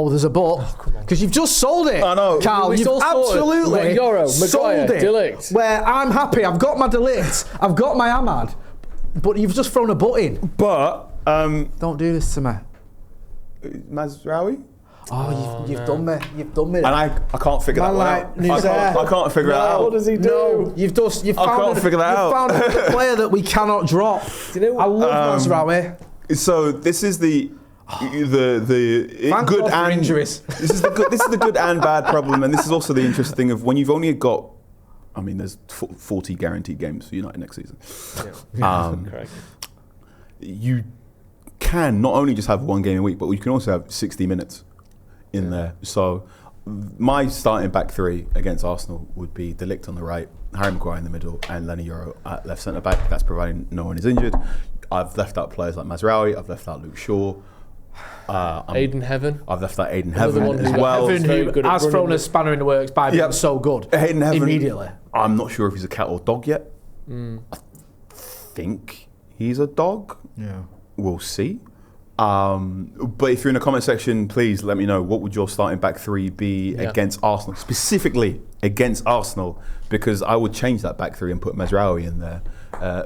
there's a but. Because you've just sold it. I know. Carl, you've absolutely sold it. De Ligt. Where I'm happy, I've got my De Ligt, I've got my Ahmad, but you've just thrown a butt in. But don't do this to me. Mazraoui? Oh, you've done me. You've done me. And I can't figure that one out. I can't figure it out. What does he do? No, you've found a player that we cannot drop. Do you know I love Mazraoui. So this is the good and injuries. This is the good and bad problem, and this is also the interesting thing of when you've only got, I mean, there's 40 guaranteed games for United next season. Correct. You can not only just have one game a week, but you can also have 60 minutes in there. So my starting back 3 against Arsenal would be De Ligt on the right, Harry Maguire in the middle, and Lenny Yoro at left centre back. That's providing no one is injured. I've left out players like Mazraoui. I've left out Luke Shaw. Aiden Heaven. I've left out Aiden Heaven as well. Heaven, who has thrown a spanner in the works by being so good. Aiden Heaven, immediately. I'm not sure if he's a cat or dog yet. I think he's a dog. Yeah. We'll see. But if you're in the comment section, please let me know, what would your starting back 3 be against Arsenal, specifically against Arsenal, because I would change that back 3 and put Mazraoui in there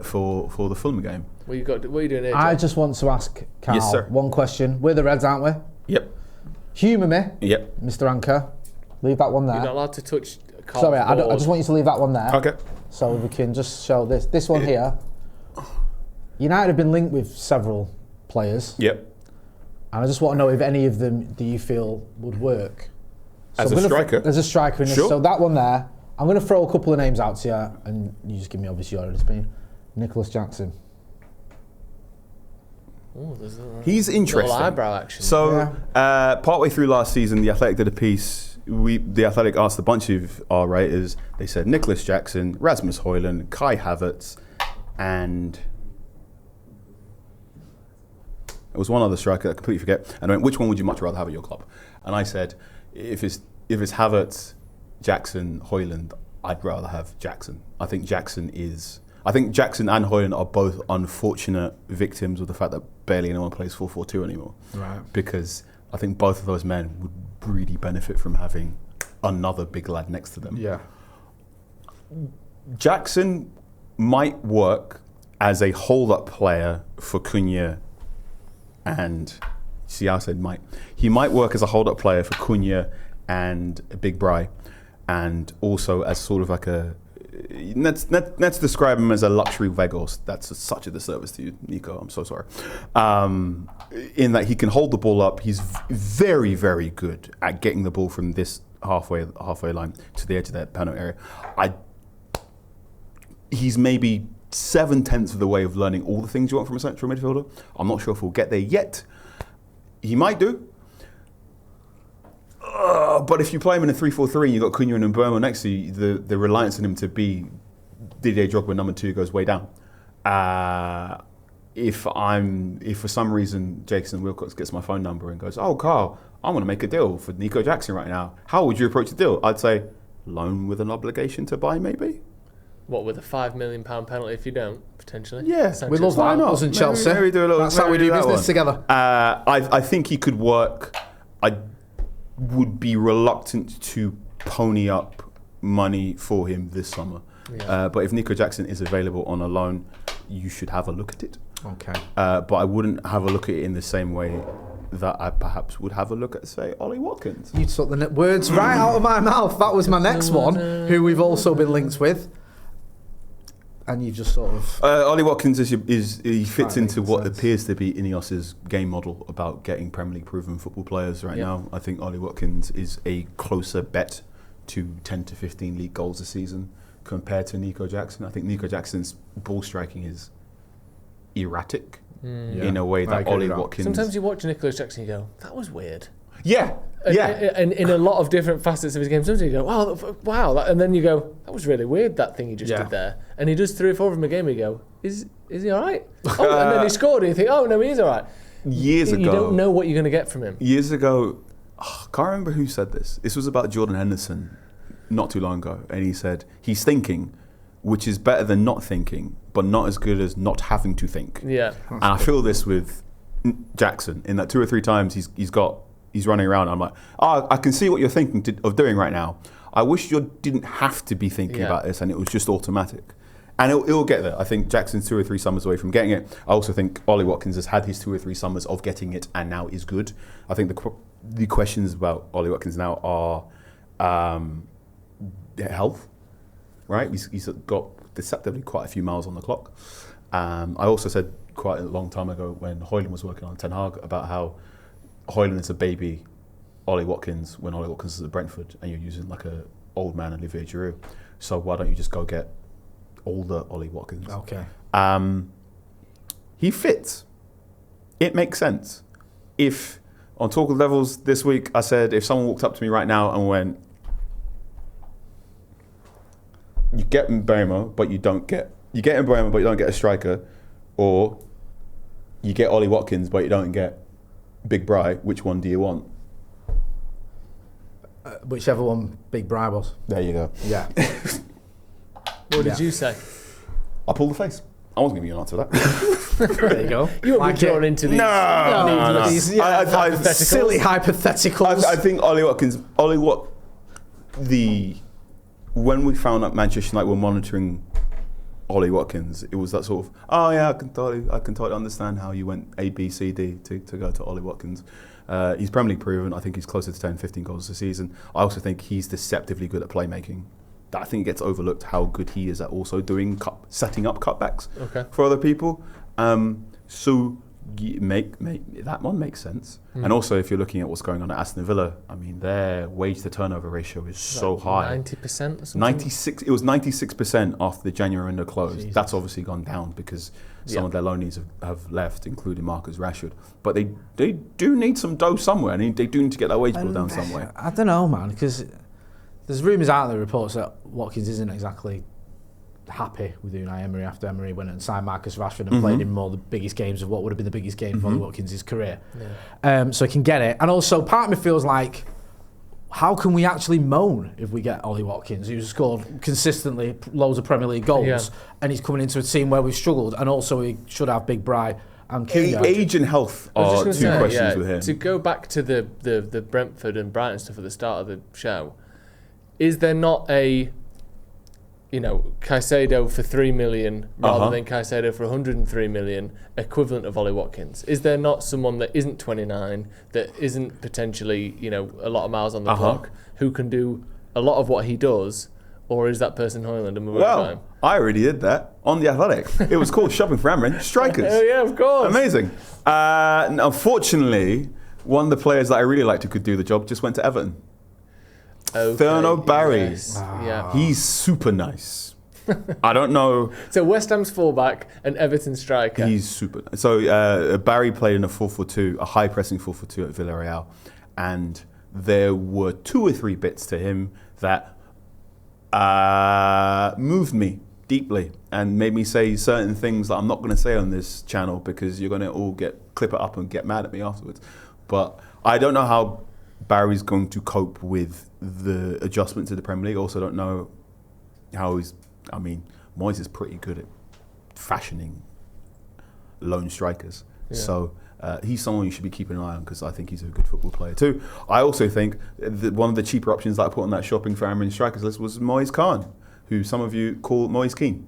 for the Fulham game. What are you doing here, Joe? I just want to ask Carl one question. We're the Reds, aren't we? Yep. Humour me. Yep. Mr. Anka. Leave that one there. You're not allowed to touch Carl's Sorry, I just want you to leave that one there. Okay. So we can just show this one here. United have been linked with several players. Yep. And I just want to know if any of them do you feel would work? As a striker? As a striker. In this. Sure. So that one there, I'm going to throw a couple of names out to you, and you just give me obviously your opinion. Nicolas Jackson. Ooh, there's He's interesting. little eyebrow action. So, partway through last season, The Athletic did a piece. The Athletic asked a bunch of our writers. They said Nicolas Jackson, Rasmus Højlund, Kai Havertz, and it was one other striker I completely forget. And I went, which one would you much rather have at your club? And I said, if it's Havertz, Jackson, Højlund, I'd rather have Jackson. I think Jackson and Højlund are both unfortunate victims of the fact that barely anyone plays 4-4-2 anymore. Right. Because I think both of those men would really benefit from having another big lad next to them. Yeah. Jackson might work as a hold-up player for Cunha and... See, I said might. He might work as a hold-up player for Cunha and Big Bry, and also as sort of like a... Let's describe him as a luxury Weghorst. That's such a disservice to you, Nico. I'm so sorry. In that he can hold the ball up. He's very, very good at getting the ball from this halfway line to the edge of that penalty area. He's maybe 7/10 of the way of learning all the things you want from a central midfielder. I'm not sure if we'll get there yet. He might do. But if you play him in a 3-4-3 and you've got Cunha and Mbeumo next to you, the reliance on him to be Didier Drogba number 2 goes way down. If for some reason Jason Wilcox gets my phone number and goes, oh, Carl, I want to make a deal for Nico Jackson right now. How would you approach the deal? I'd say loan with an obligation to buy, maybe. What, with a £5 million penalty if you don't, potentially? Yeah, We love that. Wasn't Chelsea? That's how we do business together. I think he could work. I would be reluctant to pony up money for him this summer. Yeah. But if Nico Jackson is available on a loan, you should have a look at it. Okay. But I wouldn't have a look at it in the same way that I perhaps would have a look at, say, Ollie Watkins. You took the words right out of my mouth. That was my next one, who we've also been linked with. And you just sort of... Ollie Watkins he fits into what sense. appears to be Ineos's game model about getting Premier League proven football players right now. I think Ollie Watkins is a closer bet to 10 to 15 league goals a season compared to Nico Jackson. I think Nico Jackson's ball striking is erratic in a way that Ollie Watkins... Sometimes you watch Nicolas Jackson and you go, that was weird. Yeah. And in a lot of different facets of his game, sometimes you go, wow, and then you go, that was really weird, that thing he just did there. And he does 3 or 4 of them a game, and you go, is he all right? Oh, and then he scored, and you think, oh, no, he is all right. Years ago... You don't know what you're going to get from him. Years ago, I can't remember who said this. This was about Jordan Henderson not too long ago, and he said, he's thinking, which is better than not thinking, but not as good as not having to think. Yeah. And I feel this with Jackson, in that 2 or 3 times he's running around. I'm like, I can see what you're thinking of doing right now. I wish you didn't have to be thinking about this and it was just automatic. And it'll get there. I think Jackson's 2 or 3 summers away from getting it. I also think Ollie Watkins has had his 2 or 3 summers of getting it and now is good. I think the questions about Ollie Watkins now are health, right? He's got deceptively quite a few miles on the clock. I also said quite a long time ago when Højlund was working on Ten Hag about how Højlund is a baby Ollie Watkins when Ollie Watkins is at Brentford and you're using like a old man Olivier Giroud. So why don't you just go get older Ollie Watkins? Okay. He fits. It makes sense. If on Talk of Levels this week I said if someone walked up to me right now and went, you get Mbeumo but you don't get a striker, or you get Ollie Watkins but you don't get Big Bry, which one do you want? Whichever one Big Bry was. There you go. Yeah. What did you say? I pulled the face. I wasn't giving you an answer to that. There you go. You won't be drawn into these. No. These silly hypotheticals. I think Ollie Watkins. When we found out Manchester United were monitoring Ollie Watkins, it was that sort of, I can totally understand how you went A, B, C, D to go to Ollie Watkins. He's Premier League proven. I think he's closer to 10, 15 goals a season. I also think he's deceptively good at playmaking. I think it gets overlooked how good he is at also doing setting up cutbacks for other people. So That one makes sense. And also, if you're looking at what's going on at Aston Villa, I mean, their wage to turnover ratio is so high. 90% or something? 96. It was 96% after the January window closed. Jesus. That's obviously gone down because some of their loanees have left, including Marcus Rashford. But they do need some dough somewhere. I mean, they do need to get that wage bill down somewhere. I don't know, man, because there's rumours out there, reports that Watkins isn't exactly happy with Unai Emery after Emery went and signed Marcus Rashford and played in more the biggest games of what would have been the biggest game of Ollie Watkins' career. So he can get it. And also, part of me feels like, how can we actually moan if we get Ollie Watkins, who's scored consistently loads of Premier League goals, and he's coming into a team where we've struggled, and also he should have Big Bry and Cunha. Age and health are two questions with him. To go back to the Brentford and Brighton stuff at the start of the show, is there not a Caicedo for 3 million rather than Caicedo for 103 million, equivalent of Ollie Watkins? Is there not someone that isn't 29, that isn't potentially, a lot of miles on the clock, who can do a lot of what he does, or is that person Højlund and Well, I already did that on The Athletic. It was called Shopping for Amrin. Strikers. Oh yeah, of course. Amazing. Unfortunately, one of the players that I really liked who could do the job just went to Everton. Okay, Thurno Barry. Yes. Yeah. He's super nice. I don't know. So West Ham's fullback and Everton striker. He's super nice. So Barry played in a 4-4-2, a high pressing 4-4-2 at Villarreal, and there were 2 or 3 bits to him that moved me deeply and made me say certain things that I'm not going to say on this channel because you're going to all clip it up and get mad at me afterwards. But I don't know how Barry's going to cope with the adjustment to the Premier League. Also don't know how Moyes is pretty good at fashioning lone strikers. Yeah. So he's someone you should be keeping an eye on because I think he's a good football player too. I also think that one of the cheaper options that I put on that shopping for Amrin strikers list was Moise Khan, who some of you call Moise Keane.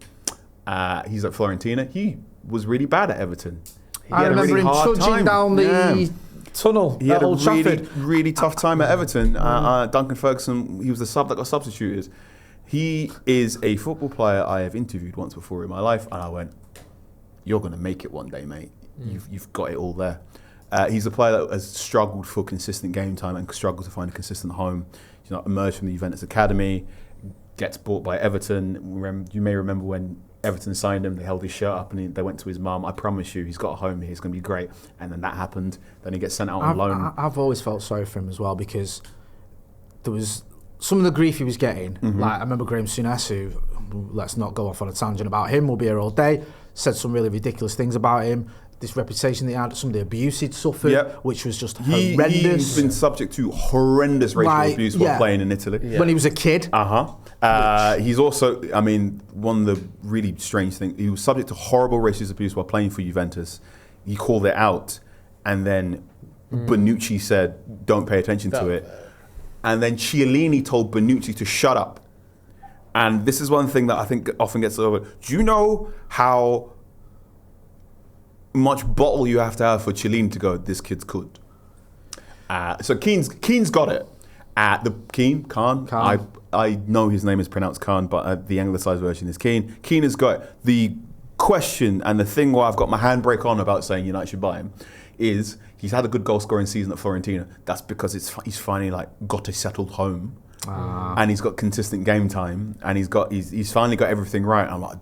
He's at Fiorentina. He was really bad at Everton. I remember him trudging down the tunnel he had Old Trafford. really tough time at Everton. Duncan Ferguson, he was the sub that got substituted. He is a football player I have interviewed once before in my life, and I went, "You're going to make it one day, mate. You've got it all there." He's a player that has struggled for consistent game time and struggled to find a consistent home. Emerged from the Juventus academy, gets bought by Everton. You may remember when Everton signed him, they held his shirt up and they went to his mum. I promise you, he's got a home here. It's going to be great. And then that happened. Then he gets sent out on loan. I've always felt sorry for him as well because there was some of the grief he was getting. Like I remember Graham Souness, who, let's not go off on a tangent about him, we'll be here all day, said some really ridiculous things about him. This reputation that he had, some of the abuse he'd suffered, which was just horrendous. He's been subject to horrendous racial abuse while playing in Italy. Yeah. When he was a kid. He's also, one of the really strange things, he was subject to horrible racist abuse while playing for Juventus. He called it out, and then Bonucci said, don't pay attention to it. And then Chiellini told Bonucci to shut up. And this is one thing that I think often gets over. Do you know how much bottle you have to have for Chiellini to go, this kid's good? So Keane's got it. Khan. I know his name is pronounced Khan, but the anglicised version is Keane. Keane has got it. The question and the thing where I've got my handbrake on about saying United should buy him is he's had a good goal scoring season at Fiorentina. That's because he's finally got a settled home, and he's got consistent game time, and he's finally got everything right. I'm like,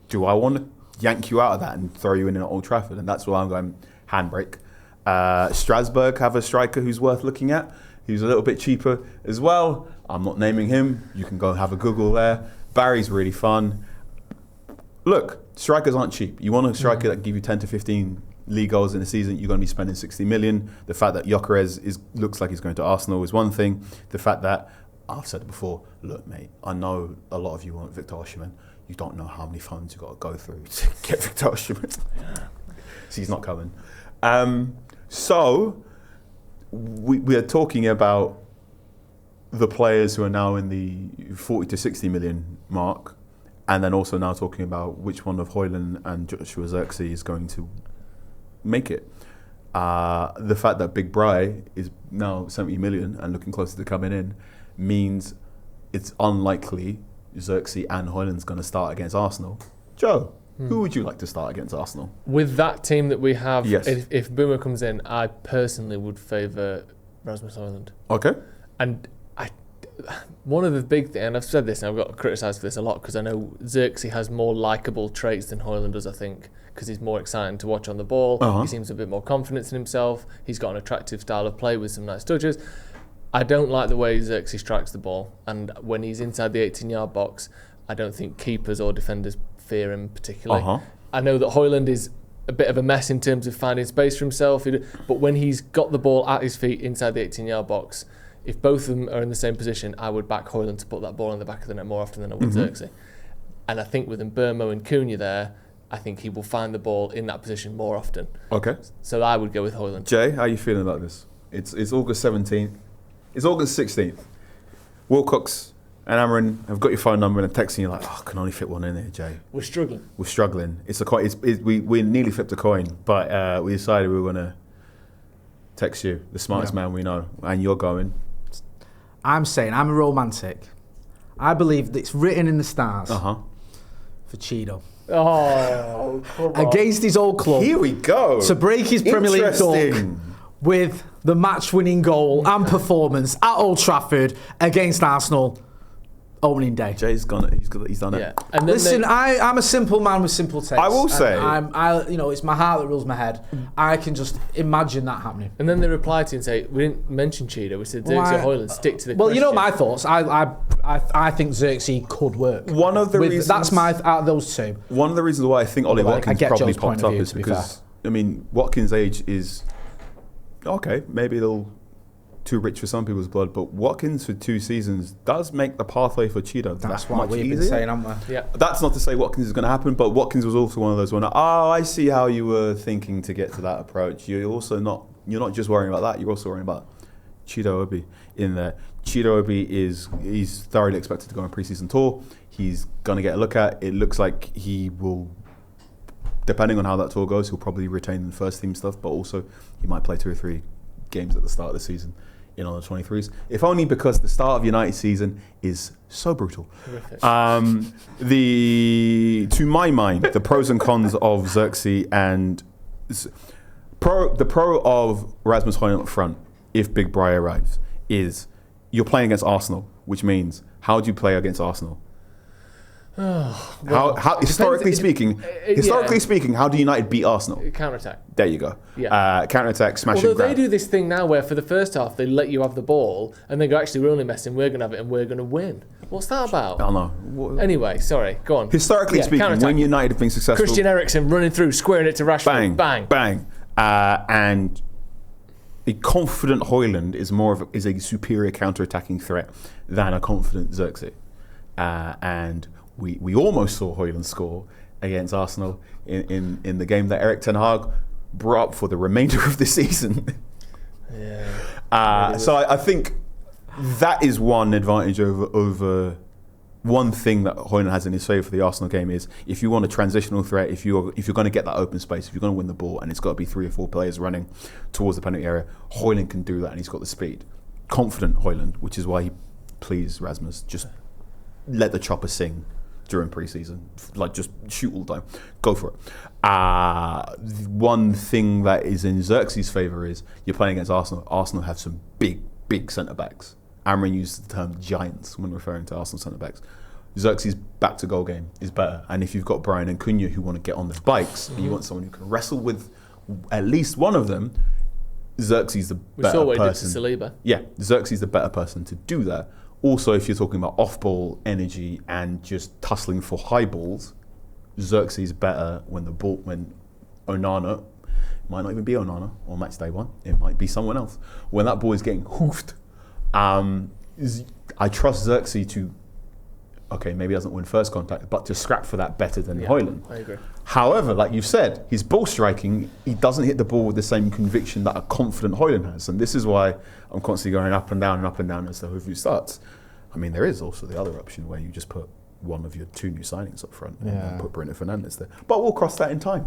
do I want to yank you out of that and throw you in at Old Trafford? And that's why I'm going handbrake. Strasbourg have a striker who's worth looking at. He's a little bit cheaper as well. I'm not naming him. You can go have a Google there. Barry's really fun. Look, strikers aren't cheap. You want a striker that can give you 10 to 15 league goals in a season, you're going to be spending 60 million. The fact that Gyökeres looks like he's going to Arsenal is one thing. The fact that, I've said it before, look, mate, I know a lot of you want Victor Osimhen. You don't know how many phones you've got to go through to get Victor Osimhen. So he's not coming. So we are talking about the players who are now in the 40 to 60 million mark, and then also now talking about which one of Højlund and Joshua Zirkzee is going to make it. The fact that Big Bry is now 70 million and looking closer to coming in means it's unlikely Zirkzee and Højlund's going to start against Arsenal. Joe, Who would you like to start against Arsenal? With that team that we have, Yes. if Mbeumo comes in, I personally would favour Rasmus Højlund. Okay. And one of the big things, and I've said this and I've got criticised for this a lot, because I know Xerxes has more likeable traits than Højlund does, I think, because he's more exciting to watch on the ball. He seems a bit more confidence in himself. He's got an attractive style of play with some nice touches. I don't like the way Xerxes strikes the ball, and when he's inside the 18-yard box, I don't think keepers or defenders fear him particularly. I know that Højlund is a bit of a mess in terms of finding space for himself, but when he's got the ball at his feet inside the 18-yard box, if both of them are in the same position, I would back Højlund to put that ball in the back of the net more often than I would Xerxes. And I think with Mbeumo and Cunha there, I think he will find the ball in that position more often. Okay. So I would go with Højlund. Jay, how are you feeling about this? It's August 17th. It's August 16th. Wilcox and Amron have got your phone number and they're texting you like, I can only fit one in here, Jay. We're struggling. We're struggling. We nearly flipped a coin, but we decided we were going to text you, the smartest man we know, and you're going. I'm saying, I'm a romantic. I believe that it's written in the stars for Cheeto. Oh, come on. Against his old club. Here we go. To break his Premier League duck with the match-winning goal and performance at Old Trafford against Arsenal opening day. Jay's he's done it. And listen, I'm a simple man with simple tastes. I will say, it's my heart that rules my head. I can just imagine that happening. And then they reply to you and say, we didn't mention Cheetah, we said Xerxes Højlund, stick to the Well, question. you know my thoughts. I think Xerxes could work. One of the reasons that's my out of those two. One of the reasons why I think Ollie Watkins probably Joe's popped up is because Watkins' age is okay. Maybe they'll too rich for some people's blood, but Watkins for 2 seasons does make the pathway for Cheetah That's that what much we've easier. been saying, haven't we? Yeah. That's not to say Watkins is going to happen, but Watkins was also one of those I see how you were thinking to get to that approach. You're not just worrying about that, you're also worrying about Cheetah Obi in there. Cheetah Obi he's thoroughly expected to go on a pre-season tour. He's going to get a look at. It looks like he will, depending on how that tour goes, he'll probably retain the first team stuff, but also he might play 2 or 3 games at the start of the season in on the 23s, if only because the start of United season is so brutal. To my mind, the pros and cons of Xerxes and the pro of Rasmus Højlund up front, if Big Bri arrives, is you're playing against Arsenal, which means how do you play against Arsenal? How historically speaking, how do United beat Arsenal? Counter-attack. There you go. Yeah. Counter-attack, smash Although and grab. they do this thing now where for the first half they let you have the ball and they go, actually we're only messing, we're going to have it and we're going to win. What's that about? I don't know. Anyway, sorry, go on. Historically speaking, counter-attack. when United have been successful... Christian Eriksen running through, squaring it to Rashford. Bang. And a confident Højlund is a superior counter-attacking threat than a confident Xerxes. And we almost saw Højlund score against Arsenal in the game that Erik ten Hag brought up for the remainder of the season. So I think that is one advantage over one thing that Højlund has in his favour for the Arsenal game is if you want a transitional threat, if you're going to get that open space, if you're going to win the ball and it's got to be 3 or 4 players running towards the penalty area, Højlund can do that and he's got the speed. Confident Højlund, which is why he pleased Rasmus. Just let the chopper sing during pre-season, like just shoot all the time, go for it. One thing that is in Xerxes' favour is you're playing against Arsenal. Arsenal have some big centre-backs. Amron used the term giants when referring to Arsenal centre-backs. Xerxes' back-to-goal game is better, and if you've got Brian and Cunha who want to get on the bikes, and you want someone who can wrestle with at least one of them, Xerxes the better person. We saw what he did to Saliba. Yeah, Xerxes the better person to do that. Also, if you're talking about off-ball energy and just tussling for high balls, Xerxes better when Onana, might not even be Onana on match day 1, it might be someone else. When that ball is getting hoofed, I trust Xerxes to, maybe he doesn't win first contact, but to scrap for that better than Højlund. I agree. However, like you've said, his ball striking, he doesn't hit the ball with the same conviction that a confident Højlund has. And this is why I'm constantly going up and down as to who starts. I mean, there is also the other option where you just put one of your 2 new signings up front and put Bruno Fernandes there. But we'll cross that in time.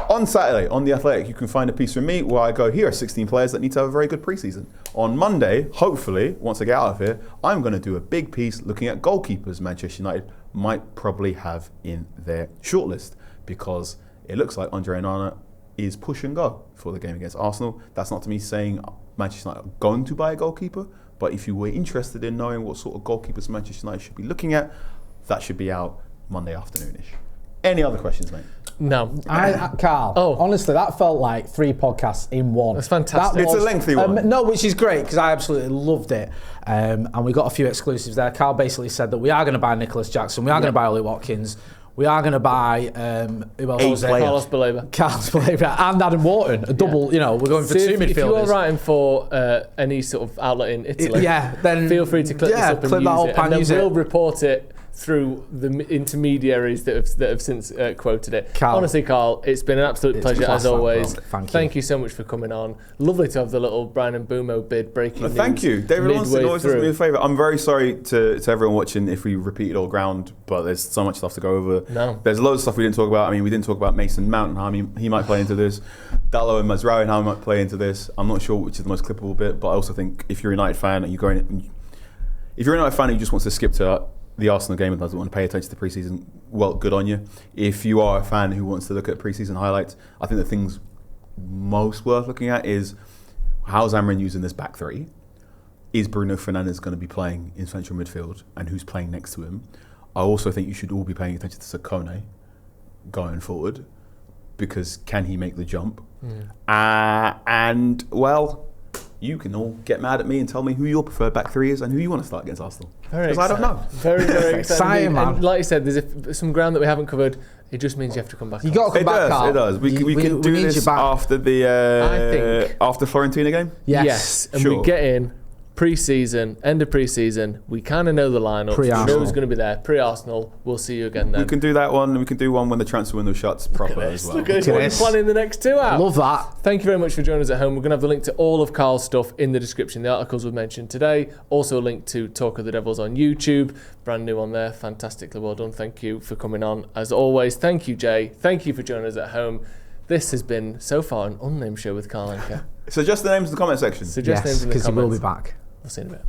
On Saturday, on The Athletic, you can find a piece from me where I go, here are 16 players that need to have a very good preseason. On Monday, hopefully, once I get out of here, I'm going to do a big piece looking at goalkeepers Manchester United might probably have in their shortlist. because it looks like Andre Onana is push and go for the game against Arsenal. That's not to me saying Manchester United are going to buy a goalkeeper, but if you were interested in knowing what sort of goalkeepers Manchester United should be looking at, that should be out Monday afternoon-ish. Any other questions, mate? No. Carl, honestly, that felt like 3 podcasts in one. That's fantastic. It's a lengthy one. No, which is great because I absolutely loved it. And we got a few exclusives there. Carl basically said that we are going to buy Nicolas Jackson, we are going to buy Ollie Watkins, we are going to buy who else was there? Carlos Baleba. And Adam Wharton. A double, we're going for 2 midfielders. If you are writing for any sort of outlet in Italy, then feel free to click this up and use it. And then we'll report it through the intermediaries that have since quoted it. Carl, honestly, Carl, it's been an absolute pleasure as always. Thank you so much for coming on. Lovely to have the little Brian and Mbeumo bid breaking news. Thank you. David Lawson always does me a favour. I'm very sorry to everyone watching if we repeated all ground, but there's so much stuff to go over. No. There's loads of stuff we didn't talk about. I mean, we didn't talk about Mason Mount and how he might play into this. Dalot and Mazraoui and how he might play into this. I'm not sure which is the most clippable bit, but I also think if you're a United fan and you're a United fan who just wants to skip to the Arsenal game and doesn't want to pay attention to pre-season, well, good on you. If you are a fan who wants to look at pre-season highlights, I think the things most worth looking at is how's Amrin using this back 3? Is Bruno Fernandes going to be playing in central midfield, and who's playing next to him? I also think you should all be paying attention to Sakone going forward, because can he make the jump? And, well, you can all get mad at me and tell me who your preferred back 3 is and who you want to start against Arsenal. Because I don't know. Very, very exciting, man. And like you said, there's some ground that we haven't covered. It just means you have to come back. You got to come back, Carl. It does. We can do this after the after Fiorentina game. Yes. And we get in pre-season, end of pre-season. We kind of know the lineup. We know who's going to be there. Pre-Arsenal. We'll see you again then. We can do that one. We can do one when the transfer window shuts proper as well. Look at this. We're planning the next 2 out. Love that. Thank you very much for joining us at home. We're going to have the link to all of Carl's stuff in the description. The articles we've mentioned today. Also a link to Talk of the Devils on YouTube. Brand new on there. Fantastically well done. Thank you for coming on. As always, thank you, Jay. Thank you for joining us at home. This has been, so far, an unnamed show with Carl Anka. Suggest the names in the comment section. Suggest names in the comments. Because he will be back. We'll see you in a bit.